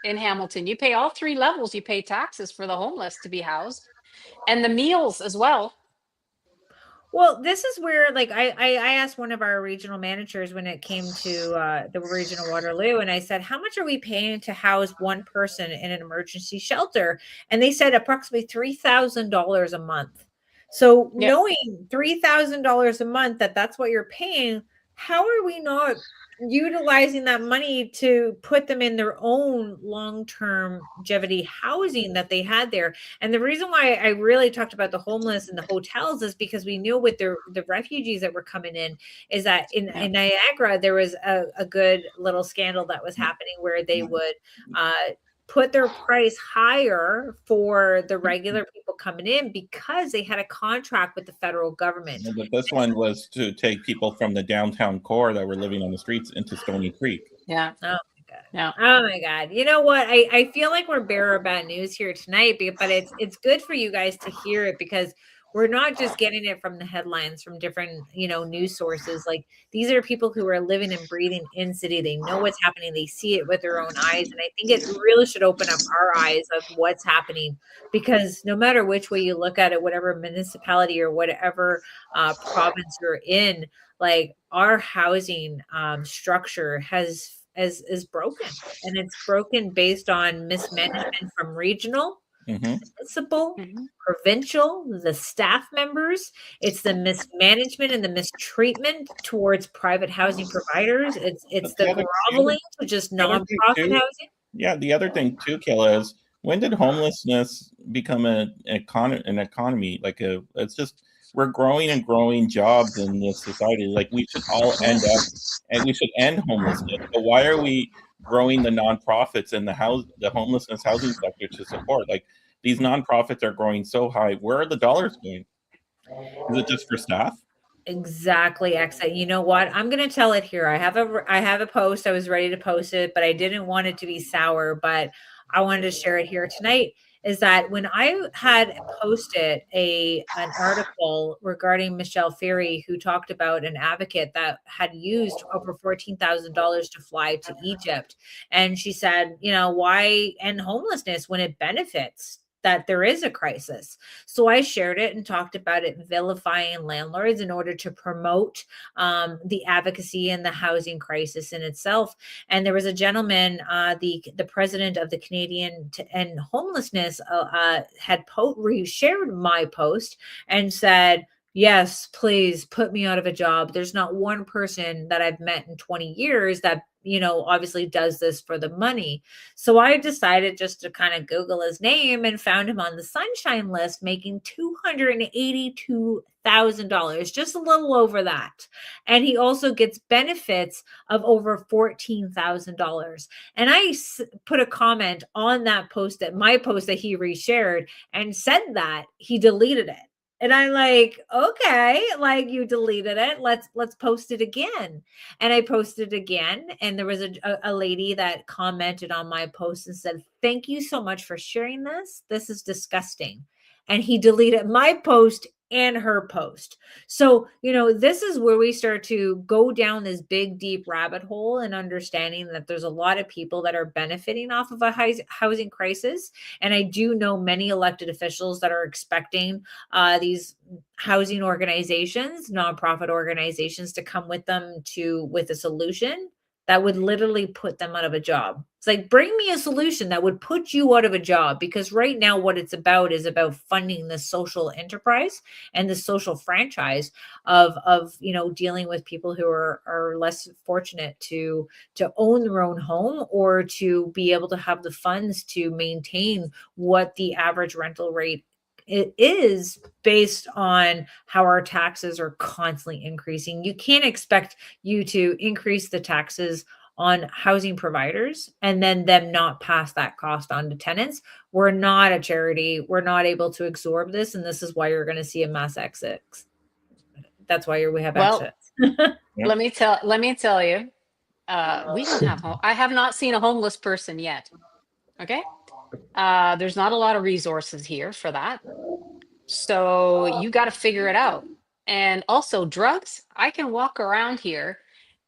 in Hamilton. You pay all 3 levels. You pay taxes for the homeless to be housed, and the meals as well. Well, this is where, like, I asked one of our regional managers when it came to the regional Waterloo, and I said, how much are we paying to house one person in an emergency shelter? And they said approximately $3,000 a month. So Yep. knowing $3,000 a month, that's what you're paying, how are we not utilizing that money to put them in their own long-term longevity housing that they had there? And the reason why I really talked about the homeless and the hotels is because we knew with the refugees that were coming in is that in Niagara, there was a good little scandal that was happening where they would put their price higher for the regular people coming in because they had a contract with the federal government. But this one was to take people from the downtown core that were living on the streets into Stony Creek. Yeah. Oh my God. Yeah. Oh my God. You know what? I feel like we're bearer of bad news here tonight, but it's good for you guys to hear it because we're not just getting it from the headlines from different, news sources. Like, these are people who are living and breathing in city. They know what's happening. They see it with their own eyes. And I think it really should open up our eyes of what's happening, because no matter which way you look at it, whatever municipality or whatever province you're in, like, our housing structure is broken, and it's broken based on mismanagement from regional, municipal, provincial, the staff members. It's the mismanagement and the mistreatment towards private housing providers. It's the groveling to just nonprofit housing. Yeah, the other thing too, Kayla, is when did homelessness become an economy? Like it's just we're growing and growing jobs in this society. Like we should all end up, and we should end homelessness. But why are we growing the nonprofits and the homelessness housing sector to support? Like these nonprofits are growing so high. Where are the dollars going? Is it just for staff? Exactly, Exa. You know what? I'm gonna tell it here. I have a post. I was ready to post it, but I didn't want it to be sour. But I wanted to share it here tonight. Is that when I had posted an article regarding Michelle Ferry, who talked about an advocate that had used over $14,000 to fly to Egypt, and she said, why end homelessness when it benefits that there is a crisis? So I shared it and talked about it vilifying landlords in order to promote the advocacy and the housing crisis in itself. And there was a gentleman, the president of the Canadian and Homelessness, had shared my post and said, yes, please put me out of a job. There's not one person that I've met in 20 years that obviously does this for the money. So I decided just to kind of Google his name and found him on the Sunshine List making $282,000, just a little over that. And he also gets benefits of over $14,000. And I put a comment on that post, my post that he reshared, and said that he deleted it. And I'm like, okay, like, you deleted it. Let's post it again. And I posted it again. And there was a lady that commented on my post and said, thank you so much for sharing this. This is disgusting. And he deleted my post and her post. So, this is where we start to go down this big, deep rabbit hole and understanding that there's a lot of people that are benefiting off of a housing crisis. And I do know many elected officials that are expecting these housing organizations, nonprofit organizations, to come with them with a solution. that would literally put them out of a job. It's like, bring me a solution that would put you out of a job, because right now what it's about is about funding the social enterprise and the social franchise of dealing with people who are less fortunate to own their own home, or to be able to have the funds to maintain what the average rental rate it is, based on how our taxes are constantly increasing. You can't expect you to increase the taxes on housing providers and then them not pass that cost on to tenants. We're not a charity. We're not able to absorb this, and this is why you're going to see a mass exit. That's why we have Well, exits. let me tell you, we don't have I have not seen a homeless person yet. Okay. There's not a lot of resources here for that. So you got to figure it out. And also drugs, I can walk around here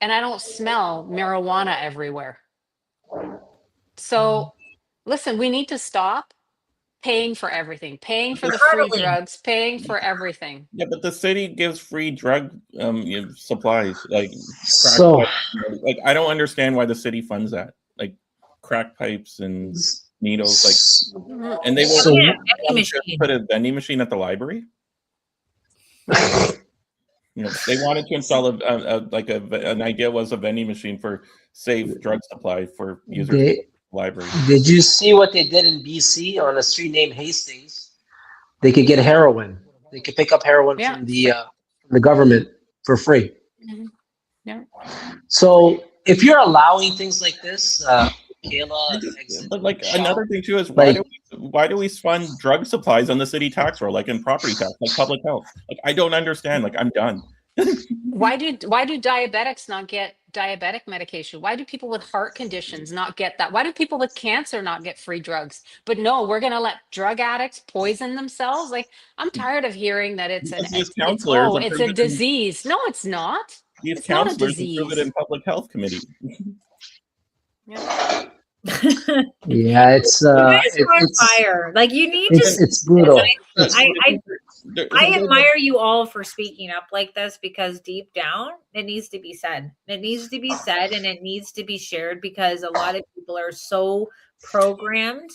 and I don't smell marijuana everywhere. So listen, we need to stop paying for everything, paying for the free Hardly. drugs, paying for everything. Yeah, but the city gives free drug supplies, like crack So, pipes. Like, I don't understand why the city funds that, like crack pipes and needles, like, Mhm. and they won't So- Yeah, vending just machine. put a vending machine at the library. They wanted to install an idea was a vending machine for safe drug supply for users in the library. did you see what they did in BC on a street named Hastings? They could get heroin. They could pick up heroin Yeah. from the government for free. Mhm. Yeah. So if you're allowing things like this, Kayla, exit, But like Sean, another thing too is like- why do we fund drug supplies on the city tax roll, like in property tax, like public health? Like, I don't understand. Like, I'm done. Why do diabetics not get diabetic medication? Why do people with heart conditions not get that? Why do people with cancer not get free drugs? But no, we're going to let drug addicts poison themselves. Like, I'm tired of hearing that it's These counselors it's approve a it in- disease. No, it's not. These It's not a counselors approve it disease. in public health committee. Yeah. yeah, it's You guys are on it's fire. Like, you need it's brutal. I admire you all for speaking up like this, because deep down it needs to be said. It needs to be said, and it needs to be shared, because a lot of people are so programmed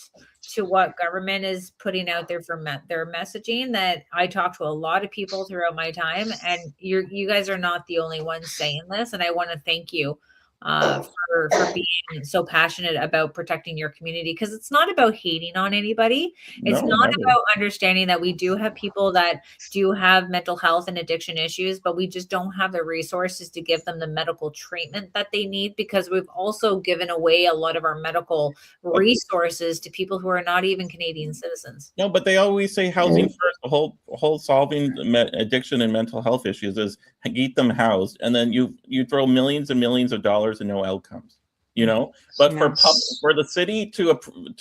to what government is putting out there for their messaging, that I talk to a lot of people throughout my time, and you guys are not the only ones saying this, and I want to thank you for being so passionate about protecting your community, because it's not about hating on anybody. It's No, not never. about understanding that we do have people that do have mental health and addiction issues, but we just don't have the resources to give them the medical treatment that they need, because we've also given away a lot of our medical resources to people who are not even Canadian citizens. No, but they always say housing first. The whole solving addiction and mental health issues is get them housed, and then you throw millions and millions of dollars and no outcomes. But for the city to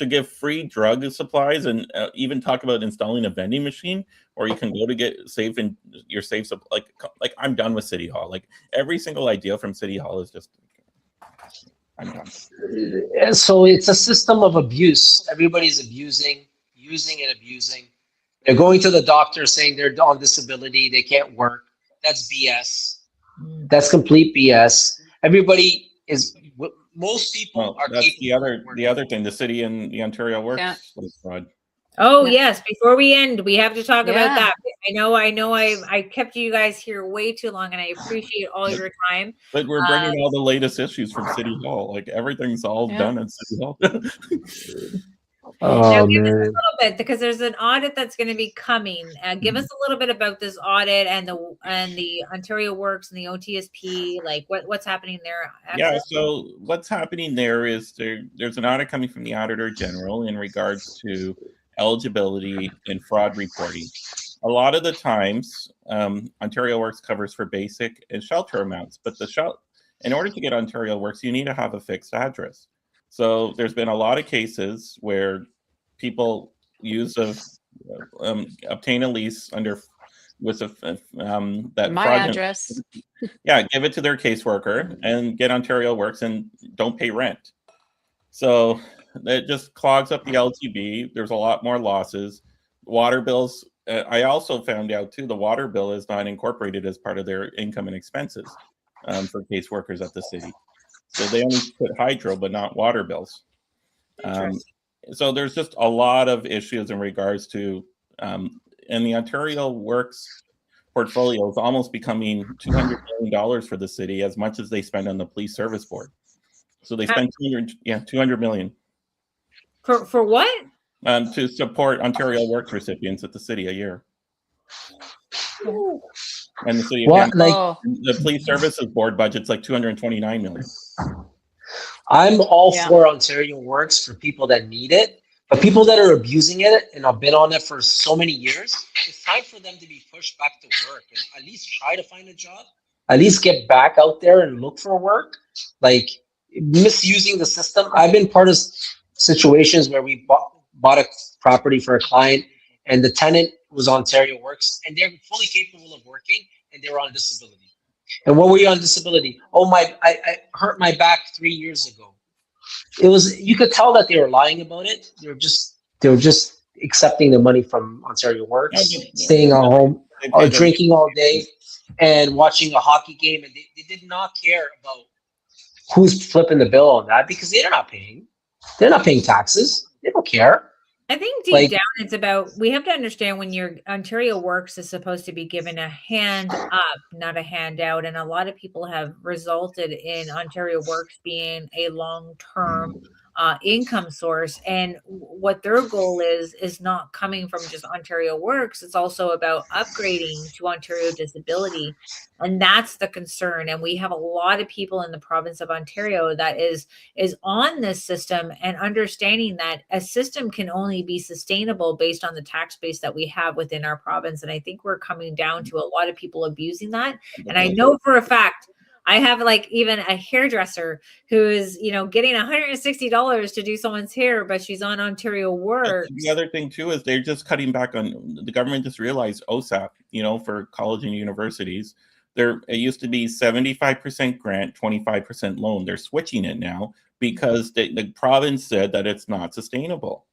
give free drug supplies, and even talk about installing a vending machine, or you can go to get safe and your safe like I'm done with City Hall. Like, every single idea from City Hall is just, I'm done. So it's a system of abuse. Everybody's using and abusing. They're going to the doctor saying they're on disability, they can't work. That's BS. That's complete BS. Everybody is. Most people are that's capable. the other thing. The city and the Ontario Works was fraud. Oh Yeah. yes, before we end, we have to talk about Yeah. that. I know I kept you guys here way too long, and I appreciate all your time. But we're bringing all the latest issues from City Hall. Like, everything's all done at City Hall. Oh Give us a man. little bit, because there's an audit that's going to be coming. Give us a little bit about this audit and the Ontario Works and the OTSP. Like, what's happening there? Yeah, so what's happening there is there's an audit coming from the Auditor General in regards to eligibility and fraud reporting. A lot of the times, Ontario Works covers for basic and shelter amounts, but in order to get Ontario Works, you need to have a fixed address. So there's been a lot of cases where people obtain a lease with that My fraudulent, address. yeah, give it to their caseworker and get Ontario Works and don't pay rent. So it just clogs up the LTB. There's a lot more losses. Water bills. I also found out too, the water bill is not incorporated as part of their income and expenses for caseworkers at the city. So they only put hydro, but not water bills. Interesting. So there's just a lot of issues in regards to, and the Ontario Works portfolio is almost becoming $200 million for the city, as much as they spend on the police service board. So they spend $200 million. For what? To support Ontario Works recipients at the city a year. And the city of the police services board budget's like $229 million. I'm all for Ontario Works for people that need it, but people that are abusing it, and I've been on it for so many years, it's time for them to be pushed back to work and at least try to find a job, at least get back out there and look for work. Like, misusing the system. I've been part of situations where we bought a property for a client and the tenant was Ontario Works and they're fully capable of working and they were on disability. And what were you on disability? Oh, I hurt my back 3 years ago. You could tell that they were lying about it. They were just accepting the money from Ontario Works, staying at home, drinking all day and watching a hockey game. And they did not care about who's flipping the bill on that because they're not paying. They're not paying taxes. They don't care. I think deep down it's about, we have to understand when your Ontario Works is supposed to be given a hand up, not a handout. And a lot of people have resulted in Ontario Works being a long-term income source. And what their goal is not coming from just Ontario Works. It's also about upgrading to Ontario Disability. And that's the concern. And we have a lot of people in the province of Ontario that is on this system and understanding that a system can only be sustainable based on the tax base that we have within our province. And I think we're coming down to a lot of people abusing that. And I know for a fact, I have like even a hairdresser who is, getting $160 to do someone's hair, but she's on Ontario Works. The other thing too is they're just cutting back on, the government just realized OSAP, for college and universities. It used to be 75% grant, 25% loan. They're switching it now because the province said that it's not sustainable.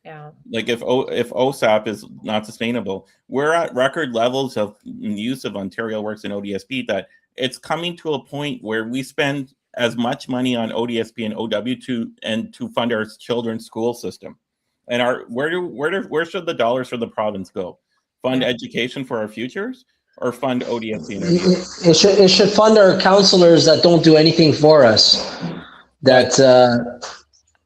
Yeah. Like if OSAP is not sustainable, we're at record levels of use of Ontario Works and ODSP that it's coming to a point where we spend as much money on ODSP and OW to fund our children's school system. And where should the dollars for the province go? Fund education for our futures? Or fund ODSP? It should fund our counselors that don't do anything for us, that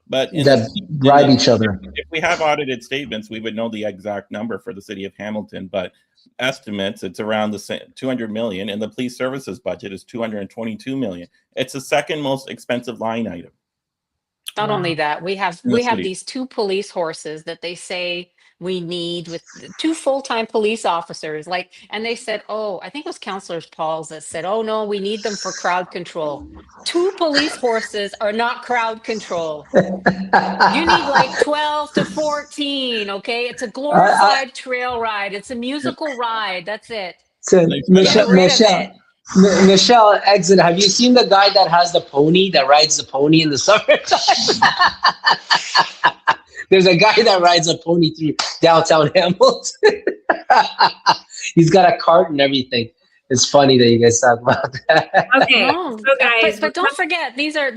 bribe each other. If we have audited statements, we would know the exact number for the city of Hamilton, but estimates, it's around the same, 200 million, and the police services budget is 222 million. It's the second most expensive line item. Not only that, we have these 2 police horses that they say we need, with 2 full-time police officers, and they said, I think it was Councillor Pauls that said, no, we need them for crowd control. 2 police horses are not crowd control. You need like 12 to 14, okay? It's a glorified trail ride. It's a musical ride. That's it. So Michelle, exit. Have you seen the guy that has the pony, that rides the pony in the summertime? There's a guy that rides a pony through downtown Hamilton. He's got a cart and everything. It's funny that you guys talk about that. Okay, so guys, but don't forget, these are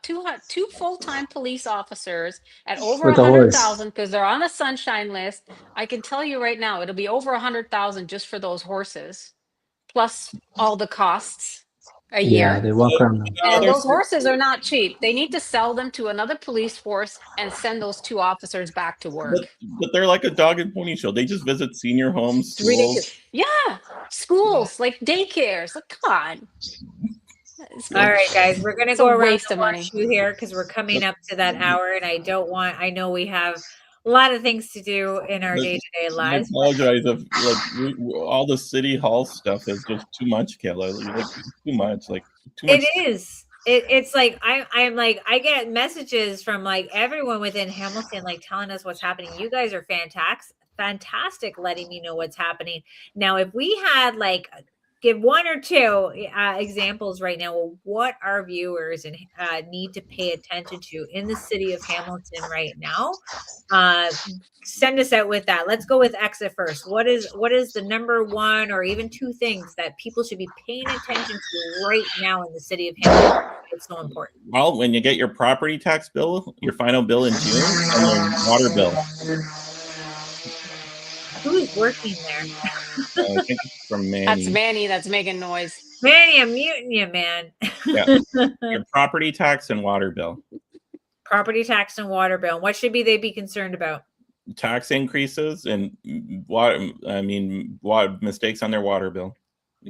two full-time police officers at over 100,000 because they're on the sunshine list. I can tell you right now, it'll be over 100,000 just for those horses, plus all the costs a year. Yeah, they walk around. And those horses are not cheap. They need to sell them to another police force and send those 2 officers back to work. But they're like a dog and pony show. They just visit senior homes, schools. Ridiculous. Yeah, schools, like daycares. Like, come on. All right, guys, we're going to go around the horseshoe here because we're coming up to that hour, and I know we have a lot of things to do in our day-to-day lives. I apologize if all the city hall stuff is just too much, Kayla. Too much. It is. It's like I'm like, I get messages from like everyone within Hamilton telling us what's happening. You guys are fantastic letting me know what's happening. Now, if we had give one or two examples right now of what our viewers and need to pay attention to in the city of Hamilton right now. Send us out with that. Let's go with exit first. What is the number one or even two things that people should be paying attention to right now in the city of Hamilton? It's so important. Well, when you get your property tax bill, your final bill in June, and then water bill. Who's working there? I think it's from Manny. That's Manny. That's making noise. Manny, I'm muting you, man. Yeah. Your property tax and water bill. Property tax and water bill. What should they be concerned about? Tax increases and what mistakes on their water bill.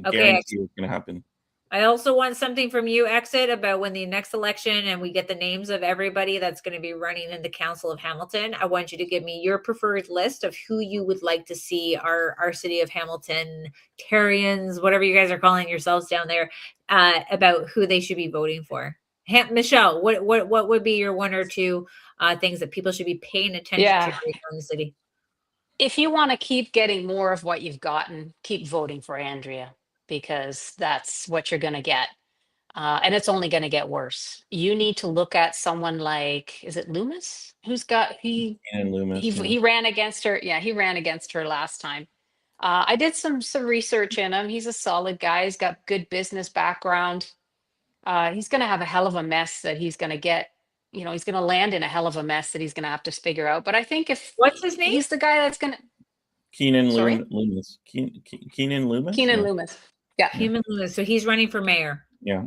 I guarantee it's going to happen. I also want something from you, Exit, about when the next election and we get the names of everybody that's going to be running in the Council of Hamilton. I want you to give me your preferred list of who you would like to see our city of Hamilton Tarians, whatever you guys are calling yourselves down there, about who they should be voting for. Michelle, what would be your one or two things that people should be paying attention to in the city? If you want to keep getting more of what you've gotten, keep voting for Andrea, because that's what you're going to get. And it's only going to get worse. You need to look at someone like, is it Loomis? He ran against her. Yeah, he ran against her last time. I did some research in him. He's a solid guy. He's got good business background. He's going to have a hell of a mess that he's going to get. He's going to land in a hell of a mess that he's going to have to figure out. But I think what's his name? He's the guy that's going to. Keenan Loomis. Keenan Loomis? Keenan Loomis. Yeah. Keenan Loomis. So he's running for mayor. Yeah.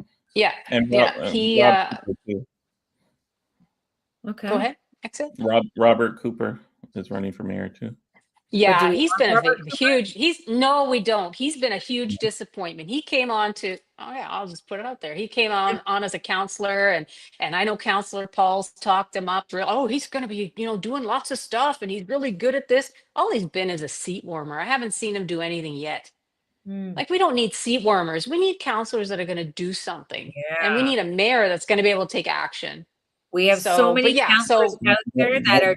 And okay. Go ahead. Exit. Robert Cooper is running for mayor too. Yeah, he's been a huge. No, we don't. He's been a huge disappointment. He came on to. Oh yeah, I'll just put it out there. He came on as a counselor, and I know Counselor Paul's talked him up. Oh, he's going to be doing lots of stuff, and he's really good at this. All he's been is a seat warmer. I haven't seen him do anything yet. Like, we don't need seat warmers. We need counselors that are going to do something, and we need a mayor that's going to be able to take action. We have so many counselors out there that are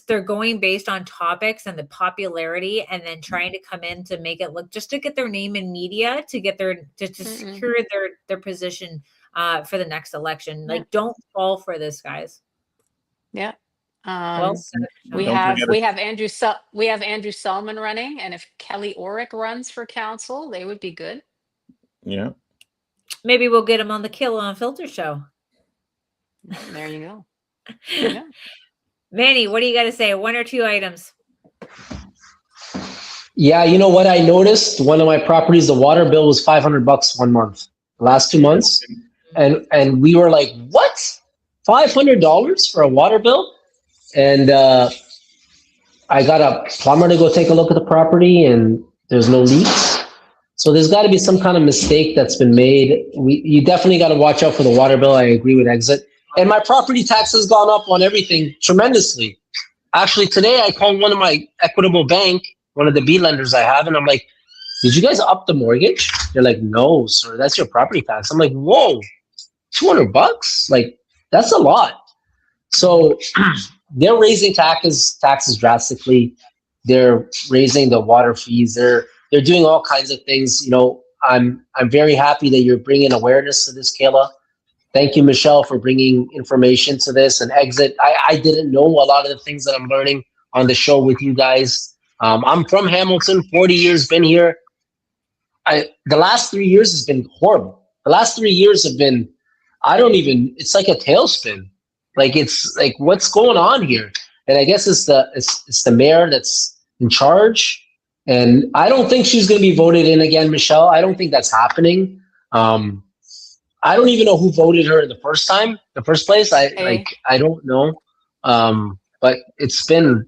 they're going based on topics and the popularity, and then trying to come in to make it look, just to get their name in media, to get to secure their position for the next election. Like, don't fall for this, guys. Yeah. We have Andrew Selman running, and if Kelly Orick runs for council, they would be good. Yeah. Maybe we'll get him on the Kayla Unfiltered show. There you go. Yeah. Manny, what do you got to say? One or two items? Yeah, you know what I noticed? One of my properties, the water bill was $500 1 month, the last 2 months. And we were like, what? $500 for a water bill? And I got a plumber to go take a look at the property, and there's no leaks. So there's got to be some kind of mistake that's been made. You definitely got to watch out for the water bill. I agree with Exit. And my property tax has gone up on everything tremendously. Actually, today I called one of my Equitable Bank, one of the B lenders I have, and I'm like, did you guys up the mortgage? They're like, no, sir, that's your property tax. I'm like, whoa, $200? Like, that's a lot. So they're raising taxes drastically. They're raising the water fees. They're doing all kinds of things. I'm very happy that you're bringing awareness to this, Kayla. Thank you, Michelle, for bringing information to this. And Exit, I didn't know a lot of the things that I'm learning on the show with you guys. I'm from Hamilton, 40 years, been here. The last 3 years has been horrible. The last 3 years have been, it's like a tailspin. Like, it's like, what's going on here? And I guess it's the mayor that's in charge. And I don't think she's going to be voted in again, Michelle. I don't think that's happening. I don't even know who voted her in the first place. I don't know. But it's been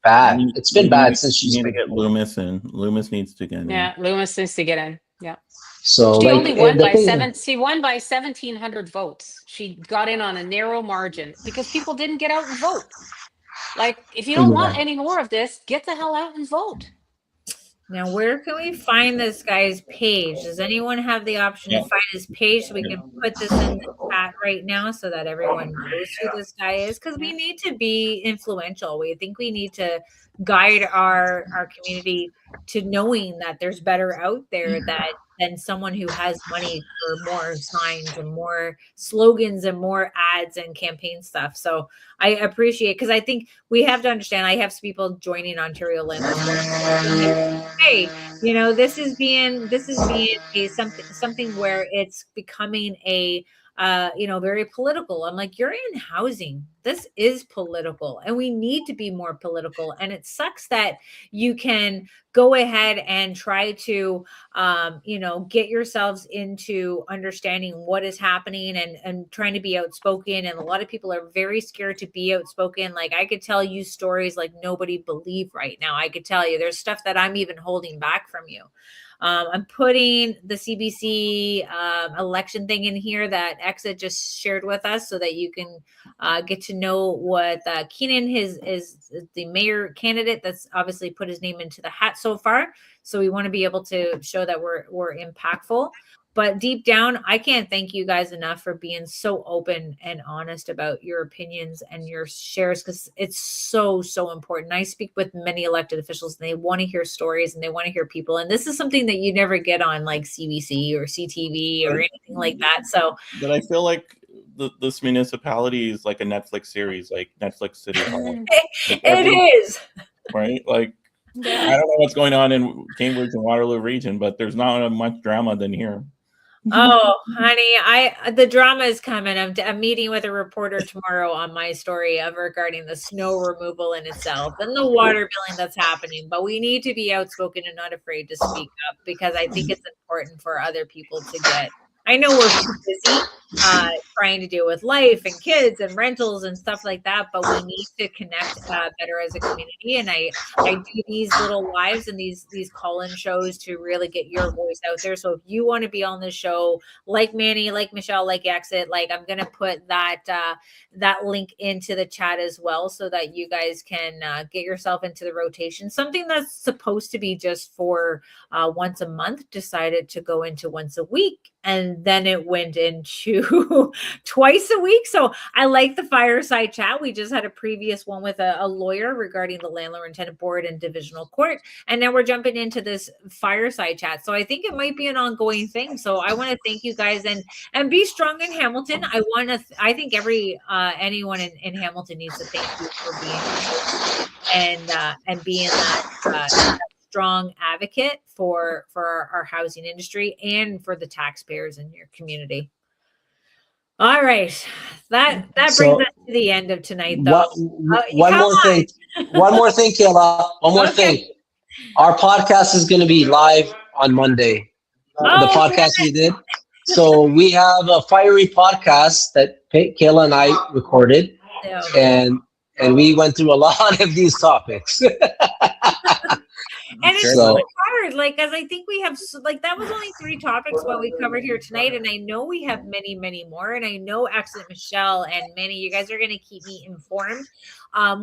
bad. It's been bad since she's been. Get Loomis in. Loomis needs to get in. Yeah, Loomis needs to get in. Yeah. So she only won by She won by 1,700 votes. She got in on a narrow margin because people didn't get out and vote. Like, if you don't want any more of this, get the hell out and vote. Now, where can we find this guy's page? Does anyone have the option to find his page so we can put this in the chat right now so that everyone knows who this guy is? Because we need to be influential. We think we need to guide our community to knowing that there's better out there than someone who has money for more signs and more slogans and more ads and campaign stuff. So I appreciate, because I think we have to understand, I have some people joining Ontario Landlords. Hey, this is being a something where it's becoming a very political. I'm like, you're in housing. This is political, and we need to be more political. And it sucks that you can go ahead and try to, get yourselves into understanding what is happening and trying to be outspoken. And a lot of people are very scared to be outspoken. Like, I could tell you stories like nobody believe right now. I could tell you there's stuff that I'm even holding back from you. I'm putting the CBC election thing in here that Exit just shared with us, so that you can get to know what Keenan is the mayor candidate that's obviously put his name into the hat so far. So we want to be able to show that we're impactful. But deep down, I can't thank you guys enough for being so open and honest about your opinions and your shares, because it's so, so important. I speak with many elected officials, and they want to hear stories and they want to hear people. And this is something that you never get on like CBC or CTV or anything like that. So, but I feel like this municipality is like a Netflix series, like Netflix City Hall. It is. Right? Like, I don't know what's going on in Cambridge and Waterloo region, but there's not much drama than here. Oh, honey, the drama is coming. I'm meeting with a reporter tomorrow on my story regarding the snow removal in itself and the water billing that's happening. But we need to be outspoken and not afraid to speak up, because I think it's important for other people to get. I know we're too busy trying to deal with life and kids and rentals and stuff like that, but we need to connect better as a community. And I do these little lives and these call-in shows to really get your voice out there. So if you want to be on this show, like Manny, like Michelle, like Exit, like, I'm going to put that link into the chat as well, so that you guys can get yourself into the rotation. Something that's supposed to be just for once a month decided to go into once a week, and then it went into twice a week. So I like the fireside chat. We just had a previous one with a lawyer regarding the landlord and tenant board and divisional court, and now we're jumping into this fireside chat. So I think it might be an ongoing thing. So I want to thank you guys, and be strong in Hamilton. I think anyone in Hamilton needs to thank you for being and being that strong advocate for our housing industry and for the taxpayers in your community. All right, that brings us to the end of tonight, though. One more thing, Kayla. One more thing. Our podcast is going to be live on Monday. The podcast we did. So we have a fiery podcast that Kayla and I recorded, and we went through a lot of these topics. And it's so hard, like, as I think we have, like, that was only 3 topics what we covered here tonight, and I know we have many, many more, and I know Excellent Michelle and Manny, you guys are going to keep me informed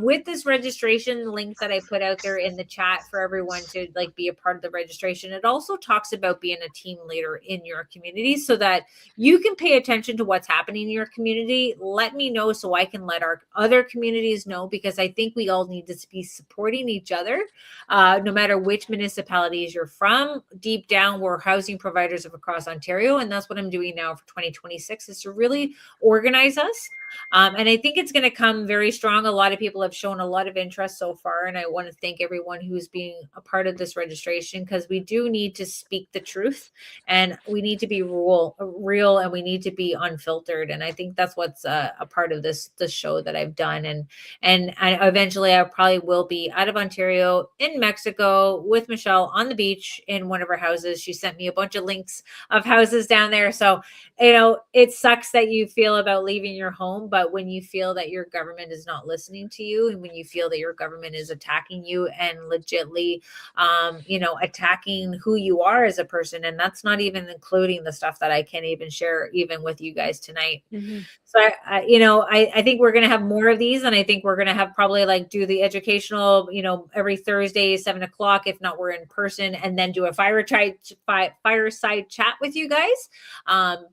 with this registration link that I put out there in the chat for everyone to like be a part of the registration. It also talks about being a team leader in your community, so that you can pay attention to what's happening in your community. Let me know so I can let our other communities know, because I think we all need to be supporting each other, no matter which municipalities you're from. Deep down, we're housing providers across Ontario, and that's what I'm doing now for 2026, is to really organize us. And I think it's going to come very strong. A lot of people have shown a lot of interest so far, and I want to thank everyone who's being a part of this registration, because we do need to speak the truth, and we need to be real, and we need to be unfiltered. And I think that's what's a part of this show that I've done. And eventually I probably will be out of Ontario in Mexico with Michelle on the beach in one of her houses. She sent me a bunch of links of houses down there. So, it sucks that you feel about leaving your home, but when you feel that your government is not listening to you, and when you feel that your government is attacking you and legitly, attacking who you are as a person, and that's not even including the stuff that I can't even share even with you guys tonight. Mm-hmm. So I think we're going to have more of these, and I think we're going to have probably do the educational, every Thursday, 7:00, if not we're in person, and then do a fireside chat with you guys.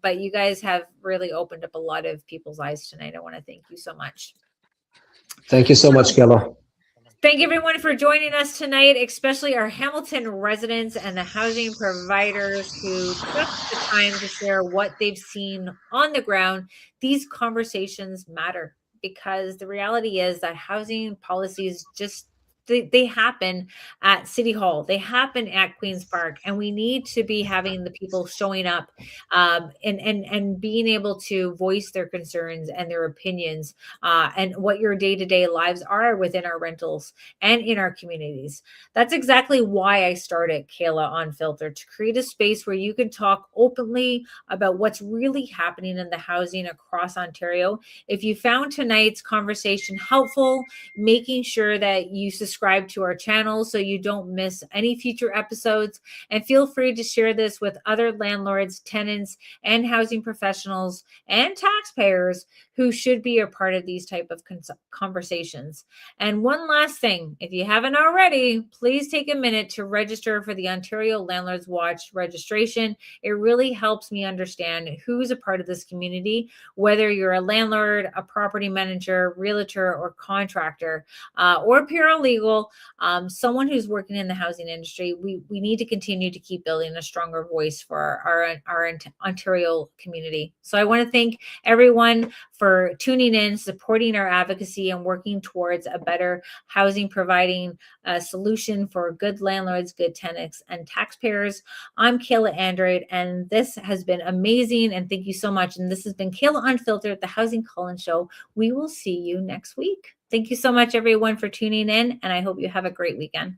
But you guys have really opened up a lot of people's eyes tonight. I want to thank you so much. Thank you so much, Kayla. Thank everyone for joining us tonight, especially our Hamilton residents and the housing providers who took the time to share what they've seen on the ground. These conversations matter because the reality is that housing policies just they happen at City Hall, they happen at Queen's Park, and we need to be having the people showing up and being able to voice their concerns and their opinions and what your day-to-day lives are within our rentals and in our communities. That's exactly why I started Kayla Unfiltered, to create a space where you can talk openly about what's really happening in the housing across Ontario. If you found tonight's conversation helpful, making sure that you subscribe to our channel so you don't miss any future episodes, and feel free to share this with other landlords, tenants, and housing professionals and taxpayers who should be a part of these type of conversations. And one last thing, if you haven't already, please take a minute to register for the Ontario Landlords Watch registration. It really helps me understand who's a part of this community, whether you're a landlord, a property manager, realtor, or contractor, or paralegal, someone who's working in the housing industry. We need to continue to keep building a stronger voice for our Ontario community. So I want to thank everyone for tuning in, supporting our advocacy, and working towards a better housing providing solution for good landlords, good tenants, and taxpayers. I'm Kayla Unfiltered, and this has been amazing, and thank you so much. And this has been Kayla Unfiltered, the Housing Call-In Show. We will see you next week. Thank you so much, everyone, for tuning in, and I hope you have a great weekend.